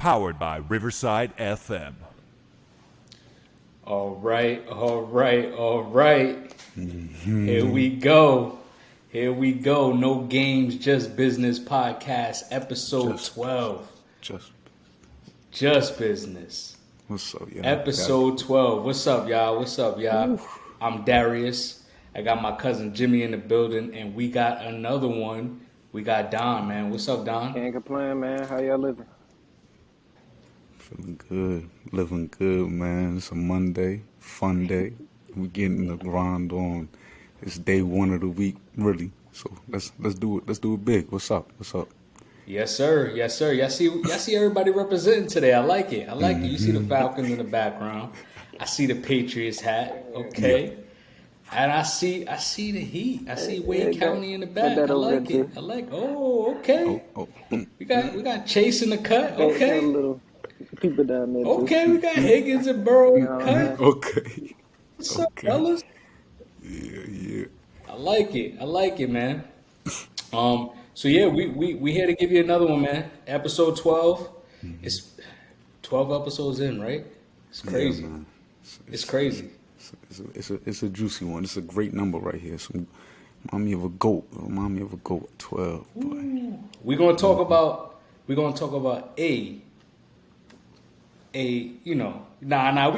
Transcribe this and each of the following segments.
powered by Riverside FM. All right. Here we go. No Games, Just Business podcast, episode 12. Just Business. What's up, y'all? Episode 12. What's up, y'all? Oof. I'm Darius. I got my cousin Jimmy in the building, and we got another one. We got Don, man. What's up, Don? Can't complain, man. How y'all living? Feeling good. Living good, man. It's a Monday. Fun day. We're getting the grind on. It's day one of the week, really. So let's do it. Let's do it big. What's up? Yes, sir. Y'all see everybody representing today. I like it. You see the Falcons in the background. I see the Patriots hat. Okay. Yeah. And I see the Heat. I see Wade County in the back. I like it. Okay. We got Chase in the cut. Okay. Little people down there. Okay, we got Higgins and Burrow in the cut. Okay. What's up, fellas? Yeah. I like it, man. So yeah, we here to give you another one, man. Episode 12. Mm-hmm. It's 12 episodes in, right? It's crazy. Yeah, it's crazy. It's a juicy one. It's a great number right here. So remind me of a goat. 12. We're gonna talk about we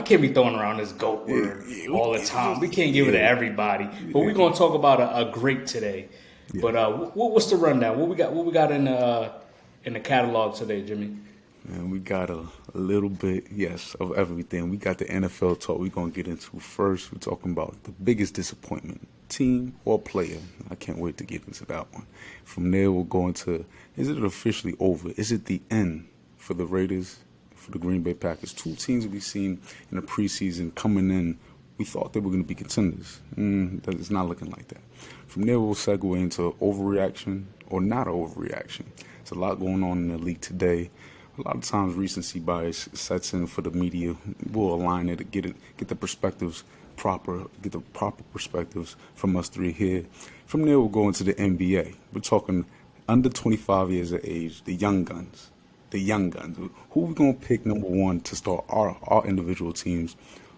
can't be throwing around this GOAT word all the time. We can't give it to everybody. But we're gonna talk about a great today. Yeah. But what's the rundown? What we got in the catalog today, Jimmy? Man, we got a little bit, yes, of everything. We got the NFL talk we're gonna get into first. We're talking about the biggest disappointment, team or player. I can't wait to get into that one. From there we'll go into, is it officially over? Is it the end for the Raiders? For the Green Bay Packers, two teams we've seen in the preseason coming in, we thought they were going to be contenders. It's not looking like that. From there, we'll segue into overreaction or not overreaction. There's a lot going on in the league today. A lot of times, recency bias sets in for the media. We'll align it, get the perspectives proper, get the proper perspectives from us three here. From there, we'll go into the NBA. We're talking under 25 years of age, the young guns. Who we gonna pick number one to start our individual teams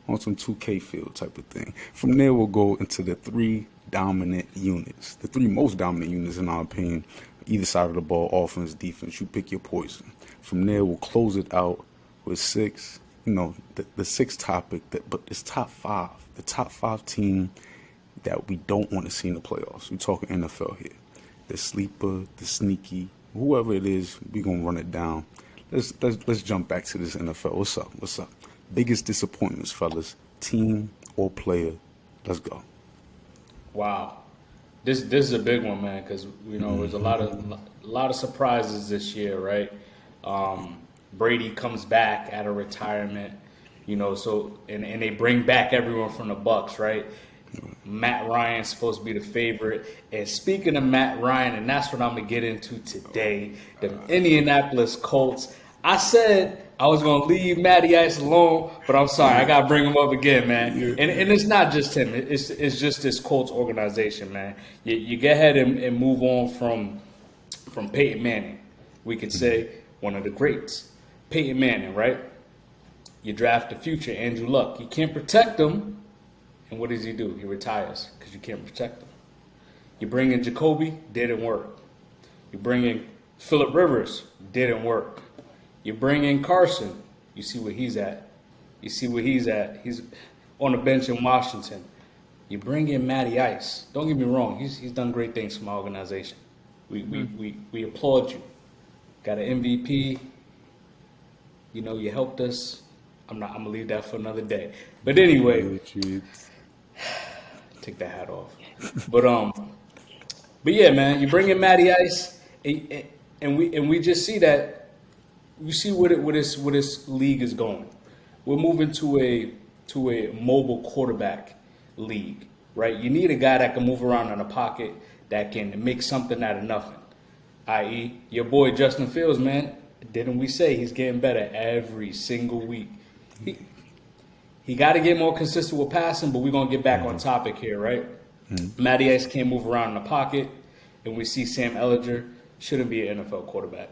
on some 2K field type of thing. From there, we'll go into the three dominant units, the three most dominant units in our opinion, either side of the ball, offense, defense. You pick your poison. From there, we'll close it out with six. The sixth topic but it's top five. The top five team that we don't want to see in the playoffs. We're talking NFL here. The sleeper, the sneaky. Whoever it is, we're going to run it down. Let's jump back to this NFL. What's up? Biggest disappointments, fellas. Team or player. Let's go. Wow. This is a big one, man, because, there's a lot of surprises this year, right? Brady comes back out of retirement, so and they bring back everyone from the Bucs, right? Matt Ryan's supposed to be the favorite. And speaking of Matt Ryan, and that's what I'm going to get into today, the Indianapolis Colts. I said I was going to leave Matty Ice alone, but I'm sorry. I got to bring him up again, man. And it's not just him. It's just this Colts organization, man. You go ahead and move on from Peyton Manning. We could say one of the greats. Peyton Manning, right? You draft the future, Andrew Luck. You can't protect him. And what does he do? He retires because you can't protect him. You bring in Jacoby, didn't work. You bring in Phillip Rivers, didn't work. You bring in Carson, you see where he's at. He's on the bench in Washington. You bring in Matty Ice. Don't get me wrong, he's done great things for my organization. We applaud you. Got an MVP. You helped us. I'm gonna leave that for another day. But anyway. Take that hat off. But yeah, man, you bring in Matty Ice, and we just see that. You see where this league is going. We're moving to a mobile quarterback league, right? You need a guy that can move around in the pocket, that can make something out of nothing. I.e., your boy Justin Fields, man. Didn't we say he's getting better every single week? He got to get more consistent with passing, but we're going to get back on topic here, right? Matty Ice can't move around in the pocket, and we see Sam Ellinger shouldn't be an NFL quarterback.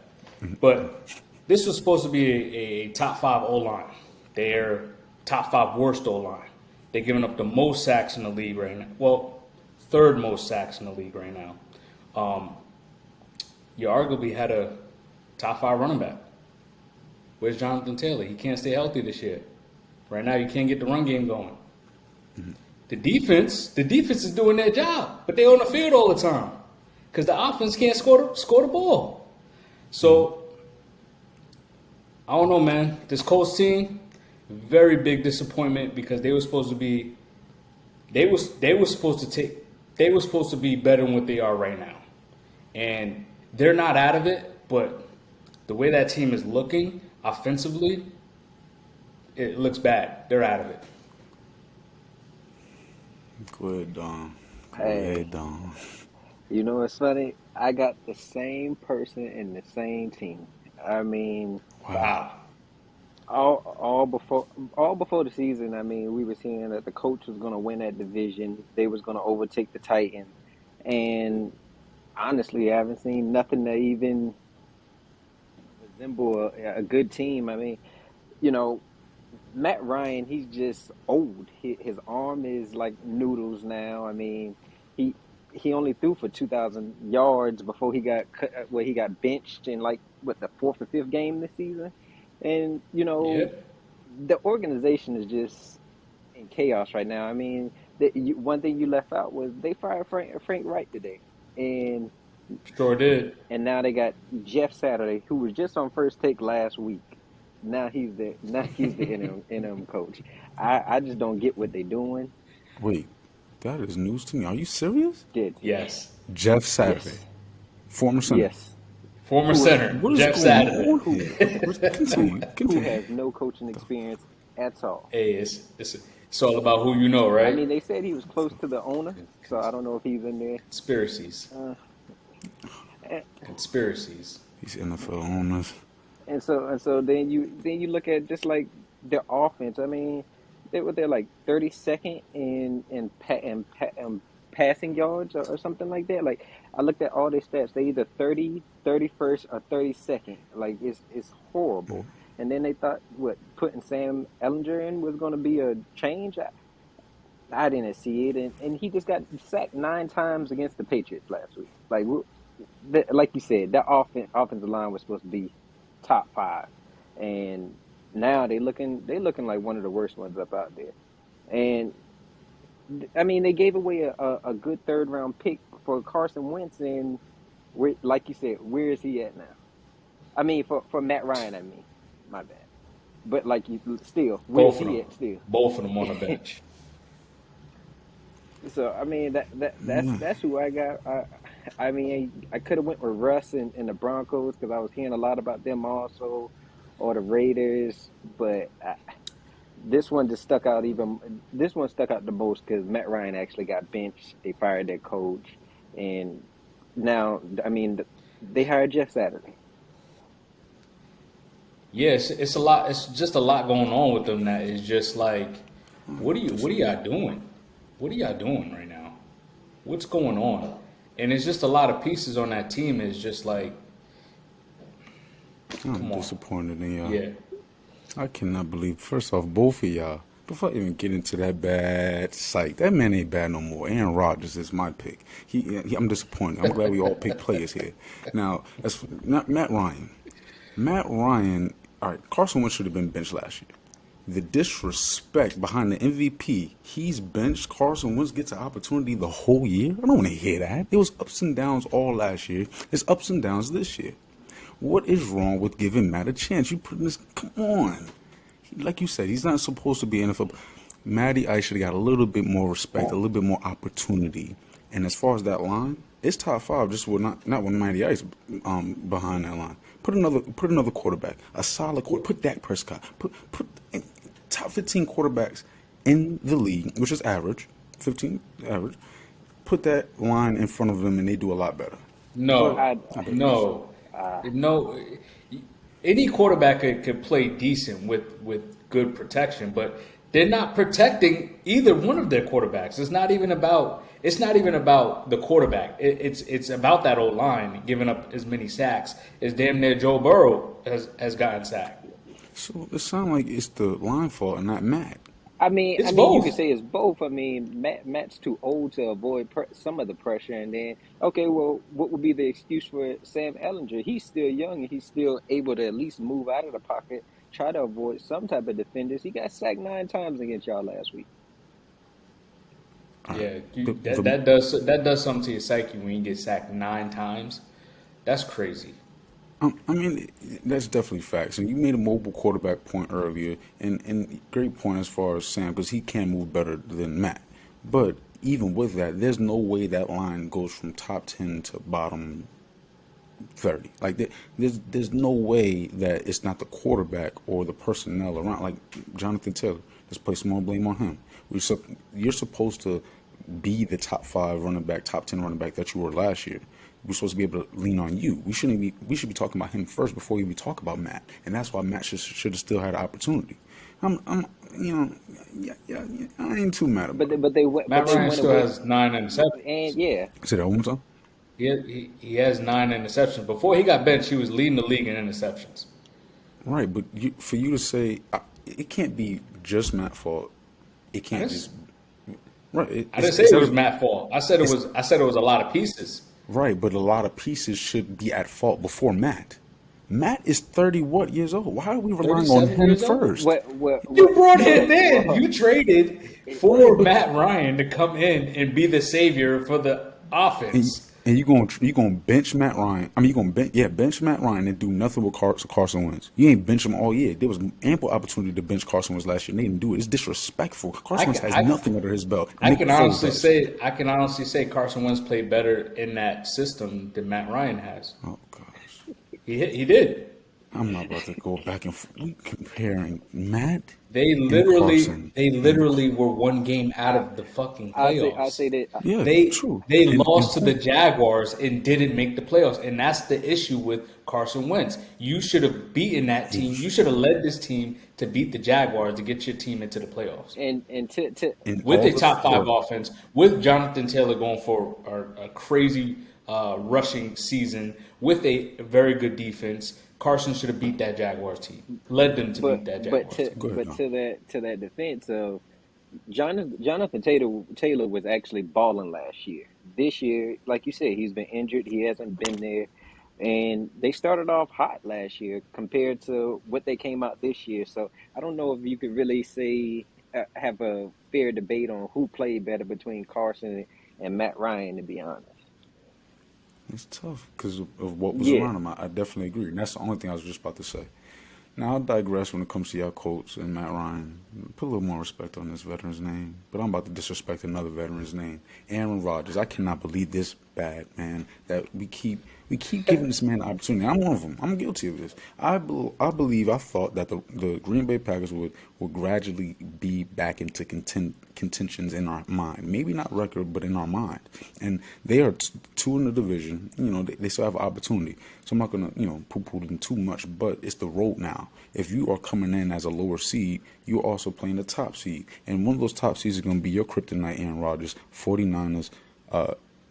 But this was supposed to be a top 5 O line. They're top 5 worst O line. They're giving up the most sacks in the league right now. Well, third most sacks in the league right now. You arguably had a top 5 running back. Where's Jonathan Taylor? He can't stay healthy this year. Right now, you can't get the run game going. Mm-hmm. The defense is doing their job, but they're on the field all the time because the offense can't score the ball. So, I don't know, man. This Colts team, very big disappointment because they were supposed to be supposed to be better than what they are right now. And they're not out of it, but the way that team is looking offensively, it looks bad. They're out of it. Go ahead, Don. Hey. Don. You know what's funny? I got the same person in the same team. I mean, Wow. all before the season. I mean, we were seeing that the Colts was going to win that division. They was going to overtake the Titans, and honestly, I haven't seen nothing that even resemble a good team. I mean, you know, Matt Ryan, he's just old. His arm is like noodles now. I mean, he only threw for 2,000 yards before he got he got benched in like the 4th or 5th game this season. And you know, Yep. the organization is just in chaos right now. I mean, one thing you left out was they fired Frank Wright today, and Sure did. now they got Jeff Saturday, who was just on First Take last week. Now he's the interim coach. I just don't get what they're doing. Wait, that is news to me. Are you serious? Yes. Jeff Saturday, Yes. former center. Yes. Former center, What is Jeff going Saturday. on here? Continue. Who has no coaching experience at all. Hey, it's all about who you know, right? I mean, they said he was close to the owner, so I don't know if he's in there. Conspiracies. And, Conspiracies. These NFL owners. and so then you look at just like their offense. I mean, they're like 32nd in passing yards or something like that. Like I looked at all their stats. They either 30, 31st, or 32nd. Like it's horrible. And then they thought putting Sam Ellinger in was going to be a change. I didn't see it, and he just got sacked 9 times against the Patriots last week. Like you said, that offensive line was supposed to be top 5, and now they looking like one of the worst ones up out there. And I mean, they gave away a good 3rd round pick for Carson Wentz, and like you said, where is he at now? I mean, for Matt Ryan, I mean, my bad. But like still, where's he at still? Both of them on the bench. So I mean that's who I got. I mean I could have went with Russ and the Broncos because I was hearing a lot about them also, or the Raiders. But this one just stuck out This one stuck out the most because Matt Ryan actually got benched. They fired their coach, and now I mean they hired Jeff Saturday. Yes, it's a lot. It's just a lot going on with them. That is just like, what are y'all doing? What are y'all doing right now? What's going on? And it's just a lot of pieces on that team. It's just like, I'm disappointed in y'all. yeah. I cannot believe, first off, both of y'all, before I even get into that bad psych, that man ain't bad no more. Aaron Rodgers is my pick. I'm disappointed. I'm glad we all pick players here. Now, as for Matt Ryan. Matt Ryan, all right, Carson Wentz should have been benched last year. The disrespect behind the MVP, he's benched. Carson Wentz gets an opportunity the whole year. I don't want to hear that. It was ups and downs all last year. There's ups and downs this year. What is wrong with giving Matt a chance? You putting this, come on. Like you said, he's not supposed to be NFL. Matty Ice should have got a little bit more respect, a little bit more opportunity. And as far as that line, it's top 5. Just with not with Matty Ice behind that line. Put another quarterback, a solid quarterback. Put Dak Prescott. Put top 15 quarterbacks in the league, which is average, 15 average. Put that line in front of them, and they do a lot better. No. Any quarterback could play decent with good protection, but they're not protecting either one of their quarterbacks. It's not even about the quarterback. It's about that old line giving up as many sacks as damn near Joe Burrow has gotten sacked. So it sounds like it's the line fault and not Matt. It's You could both. say it's both. Matt's too old to avoid some of the pressure, and then okay, well, what would be the excuse for Sam Ellinger? He's still young and he's still able to at least move out of the pocket, try to avoid some type of defenders. He got sacked 9 times against y'all last week. All right. Yeah, The that does something to your psyche when you get sacked 9 times. That's crazy. I mean, that's definitely facts. And you made a mobile quarterback point earlier, and great point as far as Sam, because he can move better than Matt. But even with that, there's no way that line goes from top 10 to bottom 30. Like there's no way that it's not the quarterback or the personnel around. Like Jonathan Taylor, let's place more blame on him. You're supposed to be the top 5 running back, top 10 running back that you were last year. We're supposed to be able to lean on you. We should be talking about him first before we talk about Matt, and that's why Matt should have still had an opportunity. Yeah, I ain't too mad about it. Matt They Ryan went still away, has 9 interceptions. and yeah, Say that one more time. He has 9 interceptions. Before he got benched, he was leading the league in interceptions. Right, but for you to say it can't be just Matt's fault. It can't just right. I didn't say it was Matt's fault. I said it was a lot of pieces. Right, but a lot of pieces should be at fault before Matt. Matt is 30 what years old? Why are we relying on 37 him years old? first? You brought him in. You traded for Matt Ryan to come in and be the savior for the offense. And you gonna bench Matt Ryan? I mean, you gonna bench Matt Ryan and do nothing with Carson Wentz. You ain't bench him all year. There was ample opportunity to bench Carson Wentz last year. And they didn't do it. It's disrespectful. Carson Wentz has nothing under his belt. I can honestly say Carson Wentz played better in that system than Matt Ryan has. Oh gosh, He did. I'm not about to go back and forth. We comparing Matt. They literally were one game out of the fucking playoffs. I say that. Yeah, true. They lost to the Jaguars and didn't make the playoffs, and that's the issue with Carson Wentz. You should have beaten that team. You should have led this team to beat the Jaguars to get your team into the playoffs. And With a top 5 offense, with Jonathan Taylor going for a crazy rushing season, with a very good defense. Carson should have beat that Jaguars team, led them to beat that Jaguars team. To that defense of Jonathan Taylor was actually balling last year. This year, like you said, he's been injured. He hasn't been there, and they started off hot last year compared to what they came out this year. So I don't know if you could really say have a fair debate on who played better between Carson and Matt Ryan. To be honest. It's tough because of what was Yeah. around him. I definitely agree. And that's the only thing I was just about to say. Now, I'll digress when it comes to y'all Colts and Matt Ryan. Put a little more respect on this veteran's name. But I'm about to disrespect another veteran's name. Aaron Rodgers. I cannot believe this bad, man, that we keep giving this man the opportunity. I'm one of them. I'm guilty of this. I thought that the Green Bay Packers would gradually be back into contentions in our mind. Maybe not record, but in our mind. And they are 2 in the division. You know, they still have an opportunity. So I'm not going to, poo-poo them too much, but it's the road now. If you are coming in as a lower seed, you're also playing the top seed. And one of those top seeds is going to be your kryptonite, Aaron Rodgers, 49ers,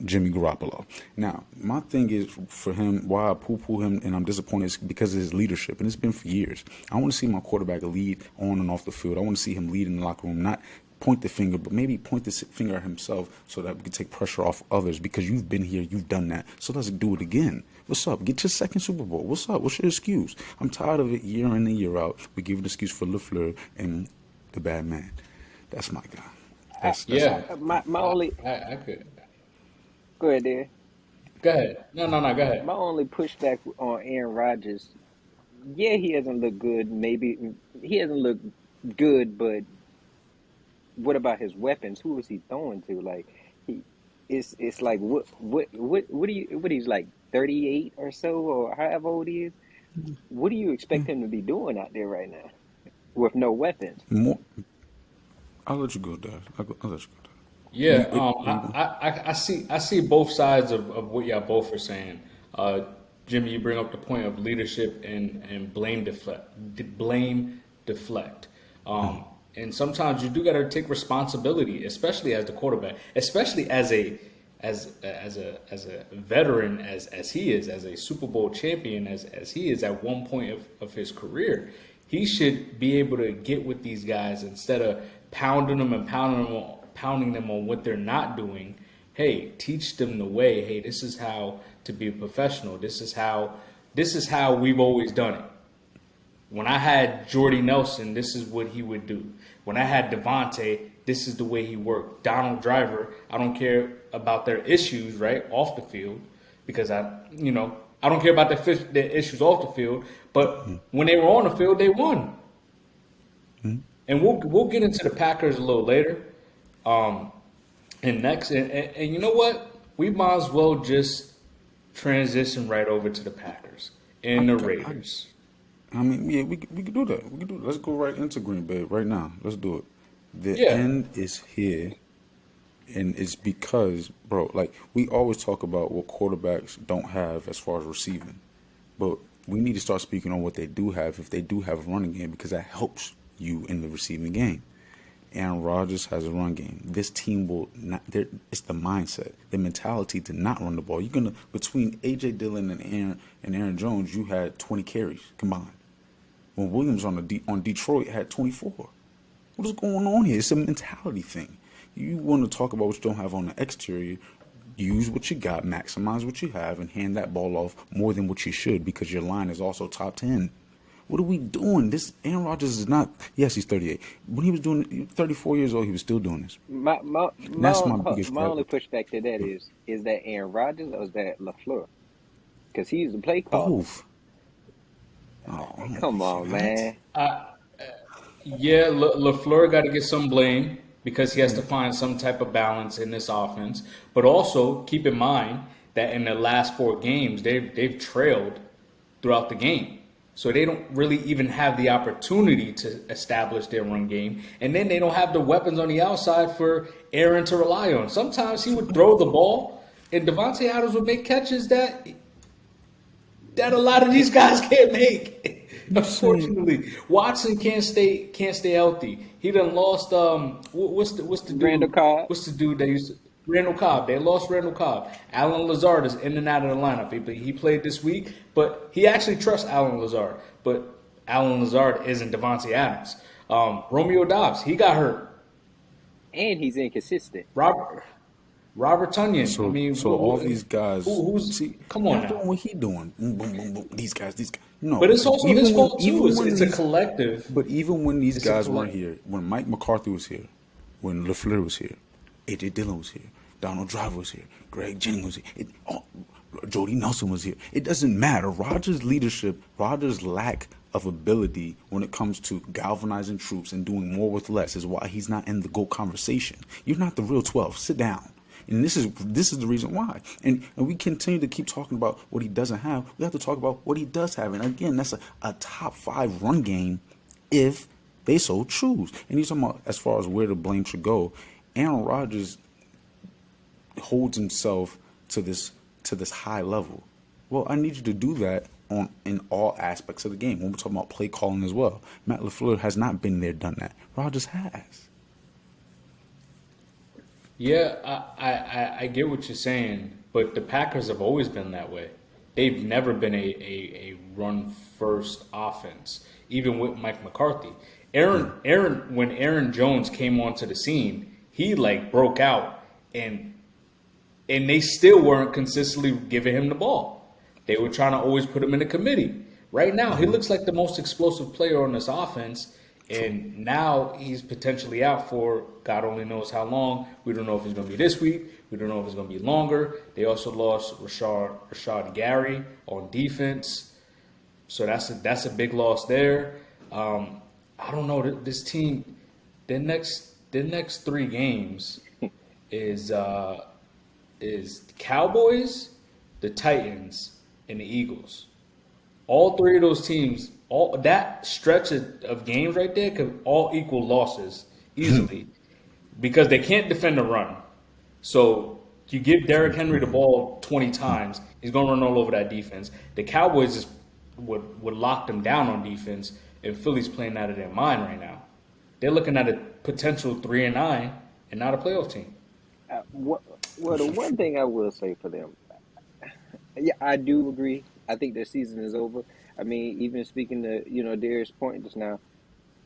Jimmy Garoppolo. Now, my thing is for him, why I poo-poo him and I'm disappointed is because of his leadership, and it's been for years. I want to see my quarterback lead on and off the field. I want to see him lead in the locker room, not point the finger, but maybe point the finger at himself so that we can take pressure off others because you've been here, you've done that, so let's do it again. What's up? Get your second Super Bowl. What's up? What's your excuse? I'm tired of it year in and year out. We give an excuse for LaFleur and the bad man. That's my guy. That's My only I could. go ahead there. Go ahead. No, go ahead. My only pushback on Aaron Rodgers, yeah, he hasn't looked good. Maybe he hasn't looked good, but what about his weapons? Who is he throwing to? Like it's like what he's like 38 or so, or however old he is. What do you expect him to be doing out there right now with no weapons? I'll let you go, Dad. I'll let you go, Dad. Yeah, I see both sides of what y'all both are saying. Jimmy, you bring up the point of leadership and blame deflect. And and sometimes you do got to take responsibility, especially as the quarterback, especially as a veteran as he is, as a Super Bowl champion as he is at one point of his career. He should be able to get with these guys instead of pounding them on what they're not doing. Hey, teach them the way. Hey, this is how to be a professional. This is how we've always done it. When I had Jordy Nelson, this is what he would do. When I had Devontae, this is the way he worked. Donald Driver, I don't care about their issues, right, off the field, because I don't care about their issues off the field. But when they were on the field, they won. And we'll get into the Packers a little later. And next, and you know what? We might as well just transition right over to the Packers and the Raiders. I mean, yeah, we could do that. We could do it. Let's go right into Green Bay right now. Let's do it. The end is here, and it's because, bro, like we always talk about what quarterbacks don't have as far as receiving, but we need to start speaking on what they do have if they do have a running game, because that helps you in the receiving game. Aaron Rodgers has a run game. This team will not. It's the mindset, the mentality to not run the ball. You're gonna between AJ Dillon and Aaron Jones, you had 20 carries combined. When Williams on Detroit had 24. What is going on here? It's a mentality thing. You want to talk about what you don't have on the exterior. Use what you got, maximize what you have, and hand that ball off more than what you should, because your line is also top 10. What are we doing? This Aaron Rodgers is not. Yes, he's 38. When he was doing 34 years old, he was still doing this. That's my biggest my only gripe. pushback to that is that Aaron Rodgers or is that LaFleur? Because he's the play caller. Both. Oh, Come on, man. Yeah, LaFleur got to get some blame because he has to find some type of balance in this offense. But also keep in mind that in the last 4 games, they've trailed throughout the game. So they don't really even have the opportunity to establish their run game. And then they don't have the weapons on the outside for Aaron to rely on. Sometimes he would throw the ball, and Devontae Adams would make catches that a lot of these guys can't make. Unfortunately, Watson can't stay healthy. He done lost what's the dude? Randall Cobb. What's the dude that used to, Randall Cobb. They lost Randall Cobb. Alan Lazard is in and out of the lineup. He played this week, but he actually trusts Alan Lazard. But Alan Lazard isn't Devontae Adams. Romeo Dobbs, he got hurt. And he's inconsistent. Robert Tunyon. So all these guys. Come on now. Doing what he doing. Boom, boom, boom, boom. These guys. No. But it's also his fault too. It's a collective. But even when these guys weren't here, when Mike McCarthy was here, when LaFleur was here, AJ Dillon was here, Donald Driver was here, Greg Jennings was here, Jordy Nelson was here. It doesn't matter. Rodgers' leadership, Rodgers' lack of ability when it comes to galvanizing troops and doing more with less is why he's not in the GOAT conversation. You're not the real 12. Sit down. And this is the reason why. And we continue to keep talking about what he doesn't have. We have to talk about what he does have. And again, that's a top 5 run game if they so choose. And he's talking about as far as where the blame should go. Aaron Rodgers holds himself to this high level. Well, I need you to do that in all aspects of the game. When we're talking about play calling as well, Matt LaFleur has not been there, done that. Rodgers has. Yeah, I get what you're saying, but the Packers have always been that way. They've never been a run-first offense, even with Mike McCarthy. When Aaron Jones came onto the scene, he broke out, and they still weren't consistently giving him the ball. They were trying to always put him in a committee. Right now, he looks like the most explosive player on this offense. And now he's potentially out for God only knows how long. We don't know if it's going to be this week. We don't know if it's going to be longer. They also lost Rashad Gary on defense. So that's a big loss there. I don't know. This team, the next 3 games is Cowboys, the Titans, and the Eagles. All 3 of those teams, all that stretch of games right there could all equal losses easily because they can't defend the run. So you give Derrick Henry the ball 20 times, he's going to run all over that defense. The Cowboys just would lock them down on defense, and Philly's playing out of their mind right now. they're looking at a potential 3-9 and not a playoff team. What? Well, the one thing I will say for them, yeah, I do agree. I think their season is over. I mean, even speaking to Darius' point just now,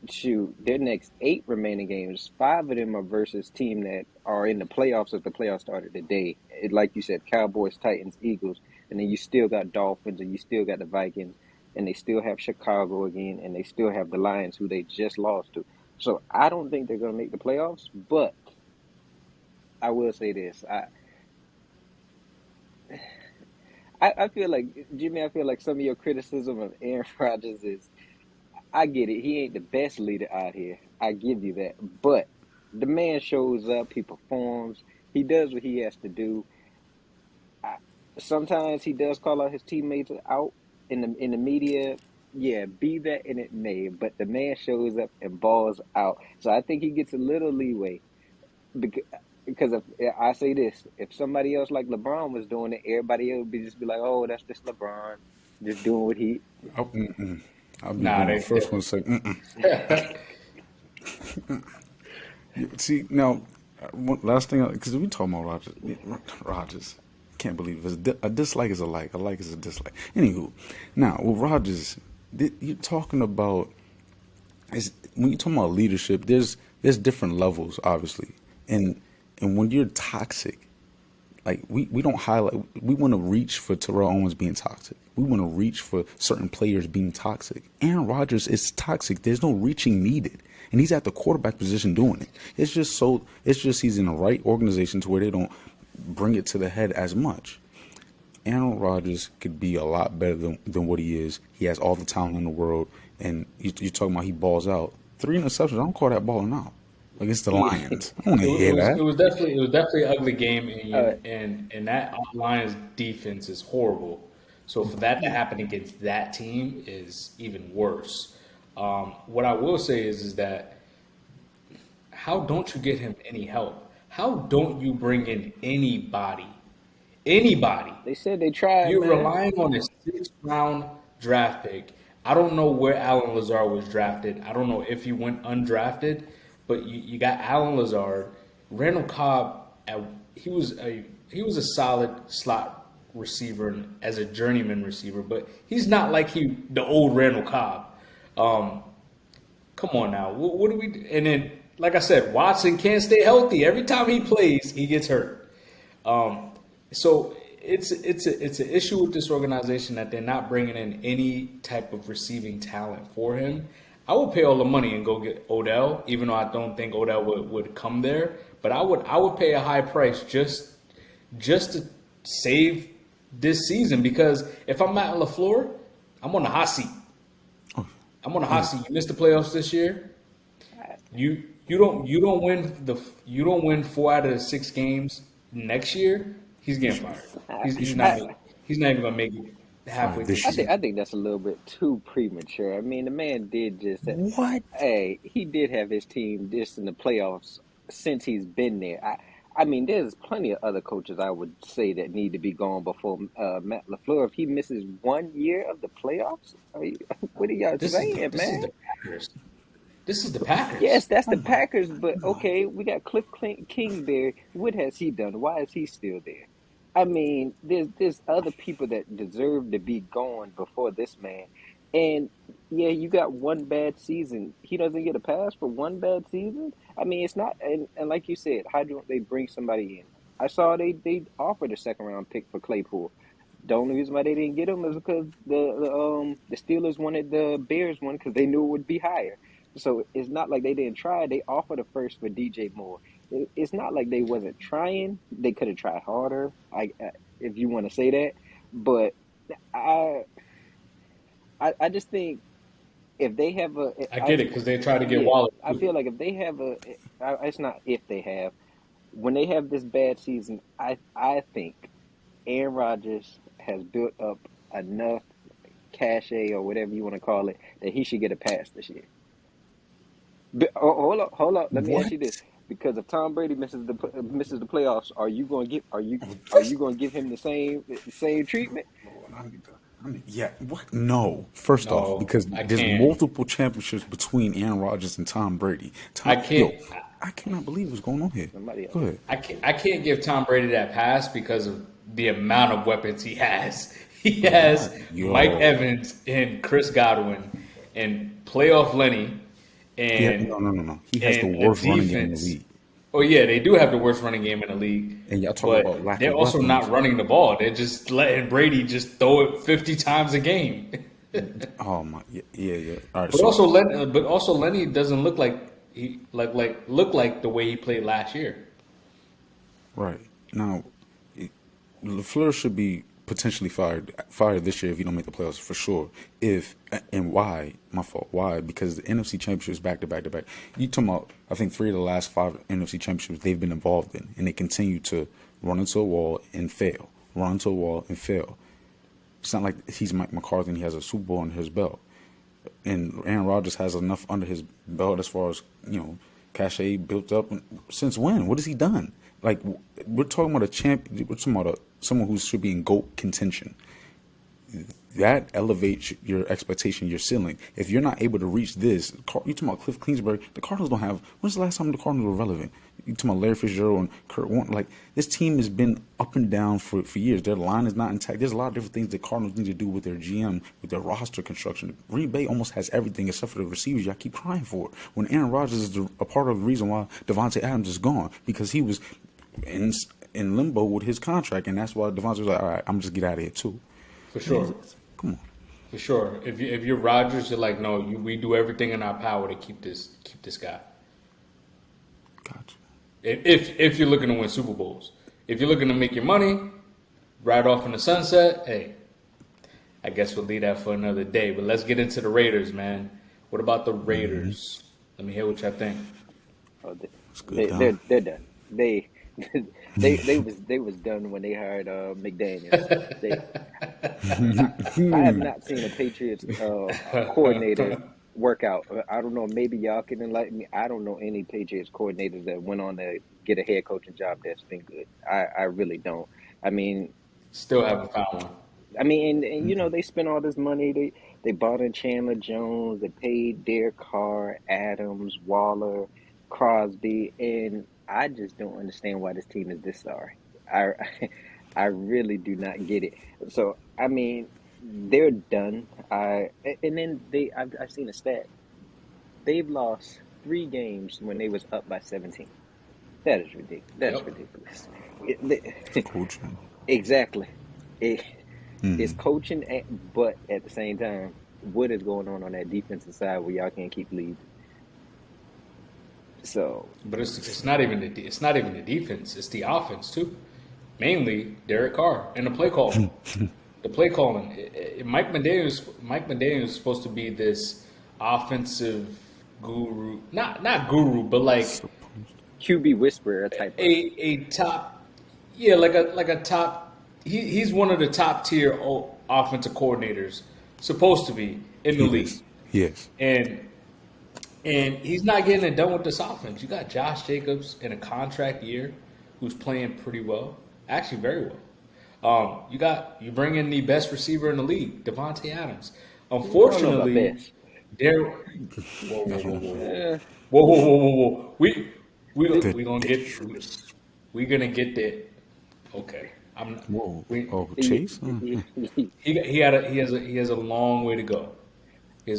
shoot, their next 8 remaining games, 5 of them are versus team that are in the playoffs if the playoffs started today. Like you said, Cowboys, Titans, Eagles, and then you still got Dolphins, and you still got the Vikings, and they still have Chicago again, and they still have the Lions, who they just lost to. So I don't think they're going to make the playoffs, but I will say this: I feel like Jimmy. I feel like some of your criticism of Aaron Rodgers is, I get it. He ain't the best leader out here. I give you that. But the man shows up. He performs. He does what he has to do. I, Sometimes he does call out his teammates out in the media. Yeah, be that and it may. But the man shows up and balls out. So I think he gets a little leeway because. Because if I say this, if somebody else like LeBron was doing it, everybody else would just be like, "Oh, that's just LeBron, just doing what he." I'll be Nah, one of they, the first ones to say, they See, now, last thing, because we talking about Rogers. Rogers. Can't believe it. A dislike is a like. A like is a dislike. Anywho, now, with Rogers, you're talking about, when you're talking about leadership, there's different levels, obviously. And when you're toxic, like we don't highlight, we want to reach for Terrell Owens being toxic. We want to reach for certain players being toxic. Aaron Rodgers is toxic. There's no reaching needed, and he's at the quarterback position doing it. It's just he's in the right organization to where they don't bring it to the head as much. Aaron Rodgers could be a lot better than what he is. He has all the talent in the world, and you're talking about he balls out. 3 interceptions. I don't call that balling out against the Lions. I don't want to it hear was that. it was definitely an ugly game, Uh, and that Lions defense is horrible. So for that to happen against that team is even worse. What I will say is that how don't you get him any help? How don't you bring in anybody? Anybody? they said they tried, You're man. relying on a 6th round draft pick. I don't know where Alan Lazard was drafted. I don't know if he went undrafted, but you got Alan Lazard, Randall Cobb. He was a solid slot receiver as a journeyman receiver, but he's not like the old Randall Cobb. Um, Come on now, what do we? And then, like I said, Watson can't stay healthy. Every time he plays, he gets hurt. Um, so it's an issue with this organization that they're not bringing in any type of receiving talent for him. I would pay all the money and go get Odell, even though I don't think Odell would come there. But I would pay a high price just to save this season, because if I'm Matt LaFleur, I'm on the hot seat. I'm on the hot seat. You missed the playoffs this year. You don't win 4 out of the 6 games next year. He's getting fired. He's not I, he's not even gonna make it halfway Fine, through the this I year. think season. I think that's a little bit too premature. I mean, the man did just, What? hey, he did have his team just in the playoffs since he's been there. I mean, there's plenty of other coaches I would say that need to be gone before Matt LaFleur. If he misses 1 year of the playoffs, what are y'all This is the saying, this is man? the Packers. This is the Packers. Yes, that's Oh the my Packers, but God. okay, we got Cliff Kingsbury. What has he done? Why is he still there? I mean, there's other people that deserve to be gone before this man. And yeah, you got one bad season. He doesn't get a pass for one bad season. I mean, it's not. And like you said, how don't they bring somebody in? I saw they offered a 2nd round pick for Claypool. The only reason why they didn't get him is because the Steelers wanted the Bears one because they knew it would be higher. So it's not like they didn't try. They offered a first for DJ Moore. It's not like they wasn't trying. They could have tried harder. If you want to say that, but I I just think if they have a I get it because they try to get yeah, Waller I too. feel like if they have it's not if they have, when they have this bad season, I think Aaron Rodgers has built up enough cachet or whatever you want to call it that he should get a pass this year. But, hold up. Let me ask What? you this: because if Tom Brady misses the playoffs, are you going to give him the same treatment? Lord, I need to. I mean, yeah, what? No. First off, No, because I there's can't. multiple championships between Aaron Rodgers and Tom Brady. I Yo, can't. I cannot believe what's going on here. Somebody Go else. ahead. I can't give Tom Brady that pass because of the amount of weapons he has. He Bro, has Mike yo, Evans and Chris Godwin and playoff Lenny no, and no, no, no. He has the and a worst running game in the defense. league. Oh yeah, they do have the worst running game in the league, And y'all talk but about lack they're of also not weapons. running the ball. They're just letting Brady just throw it 50 times a game. Oh my, yeah, yeah, yeah. All right, But so also Lenny doesn't look like he look like the way he played last year. right now, LaFleur should be potentially fired this year if you don't make the playoffs for sure. If and why? My fault. Why? Because the NFC Championships back to back to back. You talking about? I think 3 of the last 5 NFC Championships they've been involved in, and they continue to run into a wall and fail, run into a wall and fail. It's not like he's Mike McCarthy and he has a Super Bowl under his belt. And Aaron Rodgers has enough under his belt as far as cachet built up. Since when? What has he done? Like we're talking about a champ. We're talking about someone who should be in GOAT contention. That elevates your expectation, your ceiling. If you're not able to reach this, you talking about Cliff Kingsbury. The Cardinals don't have. When's the last time the Cardinals were relevant? You talking about Larry Fitzgerald and Kurt Warner? Like this team has been up and down for years. Their line is not intact. There's a lot of different things the Cardinals need to do with their GM, with their roster construction. Green Bay almost has everything except for the receivers. Y'all keep crying for. When Aaron Rodgers is a part of the reason why Devontae Adams is gone because he was in limbo with his contract, and that's why Devontae was like, all right, I'm just get out of here too. For sure. Come on. For sure. If you're Rodgers, you're like, no, we do everything in our power to keep this guy. Gotcha. If you're looking to win Super Bowls, if you're looking to make your money, ride off in the sunset, hey, I guess we'll leave that for another day. But let's get into the Raiders, man. What about the Raiders? Let me hear what y'all think. Oh, It's good. they're done. They was done when they hired McDaniels. I have not seen a Patriots coordinator work out. I don't know. Maybe y'all can enlighten me. I don't know any Patriots coordinators that went on to get a head coaching job that's been good. I really don't. I mean, Still haven't found one. and they spent all this money. They bought in Chandler Jones. They paid Derek Carr, Adams, Waller, Crosby, and I just don't understand why this team is this sorry. I I really do not get it. So they're done. And then I've seen a stat. They've lost 3 games when they was up by 17. That is ridiculous. That's Yep. ridiculous. Coaching. Exactly. It's coaching, but at the same time, what is going on that defensive side where y'all can't keep leads? So But it's not even the defense. It's the offense too. Mainly Derek Carr and the play calling. The play calling. Mike Medea is supposed to be this offensive guru. Not guru, but like QB whisperer type. a top. Yeah, like a top. He's one of the top tier offensive coordinators. Supposed to be in the league. Yes. And he's not getting it done with this offense. You got Josh Jacobs in a contract year who's playing pretty well. Actually, very well. You bring in the best receiver in the league, Devontae Adams. Unfortunately, there. Whoa. We gonna get that. Okay. Whoa. We, Chase? he has a long way to go. He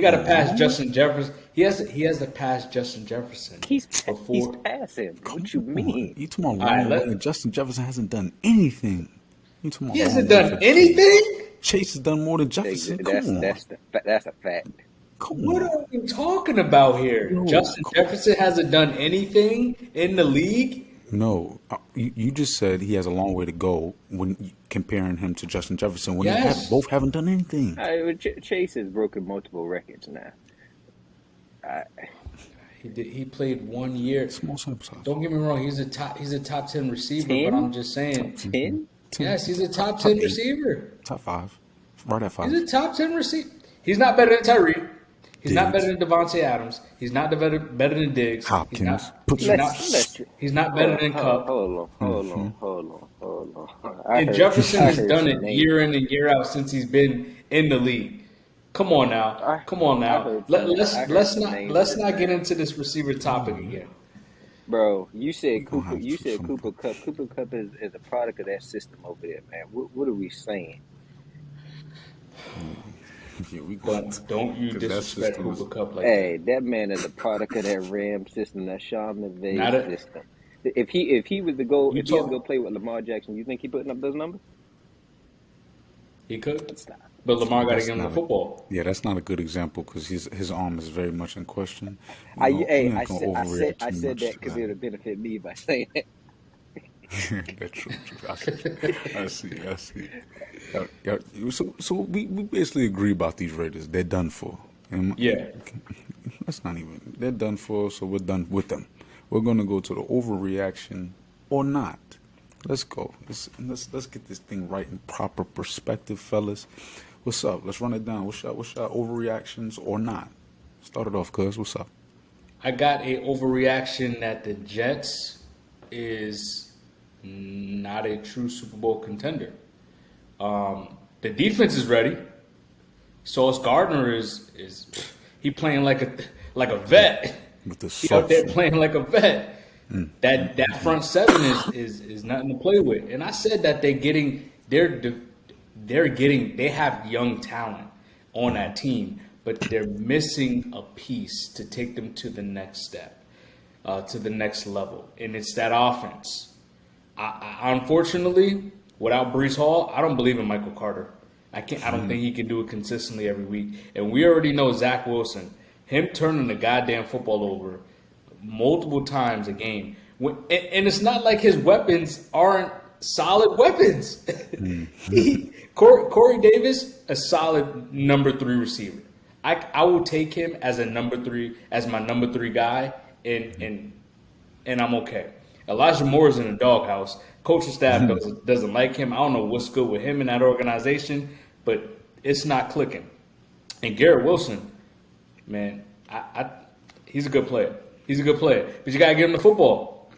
got to pass Justin Jefferson. He has to pass Justin Jefferson He's before. passing. What you mean? You talking about All right, wrong way? Justin Jefferson hasn't done anything. You talking about He hasn't wrong way done for anything. Chase has done more than Jefferson. That's Come on. that's a fact. Come What on. are we talking about here? No, Justin Jefferson hasn't done anything in the league. No, you just said he has a long way to go when comparing him to Justin Jefferson when Yes. both haven't done anything. Chase has broken multiple records now. He played 1 year. Small sample size. Don't get me wrong. He's a top 10 receiver, 10? but I'm just saying. 10? Yes, he's a top 10 8. receiver. Top 5. Right at 5. He's a top 10 receiver. He's not better than Tyree. He's not better Diggs, than Devontae Adams. He's not better than Diggs. He's Hopkins. not. Put He's some. not. Let's He's not better hold than Cup. on. And Jefferson I has heard done some it names. year in and year out since he's been in the league. Come on now, I come on I now. heard some I heard some names Let's just not get now. into this receiver topic again. Bro, We gonna have You said some. Cooper Cup. Cooper Cup is a product of that system over there, man. What are we saying? Yeah, we going to, Don't you because that disrespect system is. Cooper Cup like Hey, that? that man is a product of that Ram system, that Sean McVay Not a system. If he was to go you if he was to go talk. play with Lamar Jackson, you think he putting up those numbers? He could, It's not. but Lamar got to That's give him the not a. football. Yeah, that's not a good example because his arm is very much in question. We're not gonna overreact I too said much that to because that. it would benefit me by saying that. That's true. I see. So we basically agree about these Raiders. They're done for. And Yeah, that's not even. They're done for. So we're done with them. We're gonna go to the overreaction or not. Let's go. Let's get this thing right in proper perspective, fellas. What's up? Let's run it down. What's your overreactions or not? Start it off, cuz. What's up? I got a overreaction that the Jets is not a true Super Bowl contender. The defense is ready. Sauce Gardner is he playing like a vet. With the He out there sauce. playing like a vet. That front seven is nothing to play with. And I said that they have young talent on that team, but they're missing a piece to take them to the next step, to the next level, and it's that offense. Unfortunately, without Brees Hall, I don't believe in Michael Carter. I can't. I don't think he can do it consistently every week. And we already know Zach Wilson, him turning the goddamn football over multiple times a game. And it's not like his weapons aren't solid weapons. Corey Davis, a solid number 3 receiver. I will take him as a number 3, as my number 3 guy, and I'm okay. Elijah Moore is in the doghouse. Coaching staff doesn't like him. I don't know what's good with him in that organization, but it's not clicking. And Garrett Wilson, man, he's a good player. He's a good player, but you gotta give him the football.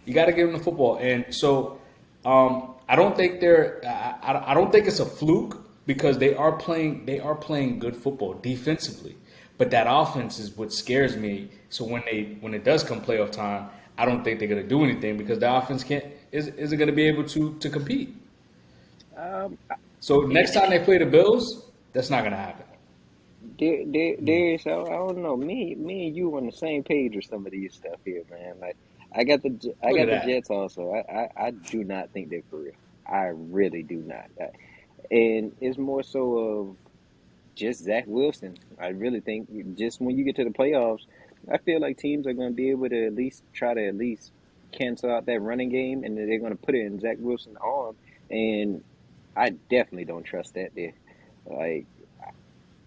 You gotta give him the football, and so I don't think I don't think it's a fluke because they are playing good football defensively, but that offense is what scares me. So when it does come playoff time, I don't think they're gonna do anything because the offense isn't gonna be able to compete. Um, So next time they play the Bills, that's not gonna happen. Darius, I don't know. Me and you on the same page with some of these stuff here, man. Like, I Look at got the that. Jets also. I do not think they're for real. I really do not. And it's more so of just Zach Wilson. I really think just when you get to the playoffs, I feel like teams are going to be able to at least try to at least cancel out that running game, and they're going to put it in Zach Wilson's arm. And I definitely don't trust that there. Like,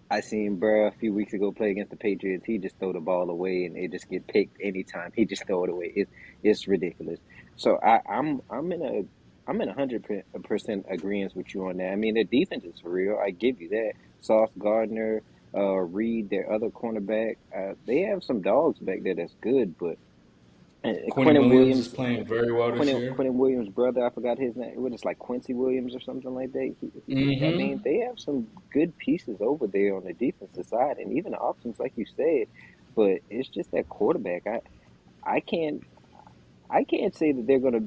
I seen Burr a few weeks ago play against the Patriots. He just throw the ball away and it just get picked anytime. He just throw it away. It's ridiculous. So I'm in 100% agreement with you on that. I mean, the defense is for real. I give you that. Sauce Gardner, Reed, their other cornerback, they have some dogs back there that's good. But Quentin Quentin Williams is Williams, playing very well this year. Quentin Williams' brother, I forgot his name. What is like Quincy Williams or something like that. I mean, they have some good pieces over there on the defensive side, and even the offense, like you said. But it's just that quarterback. I can't I can't say that they're gonna.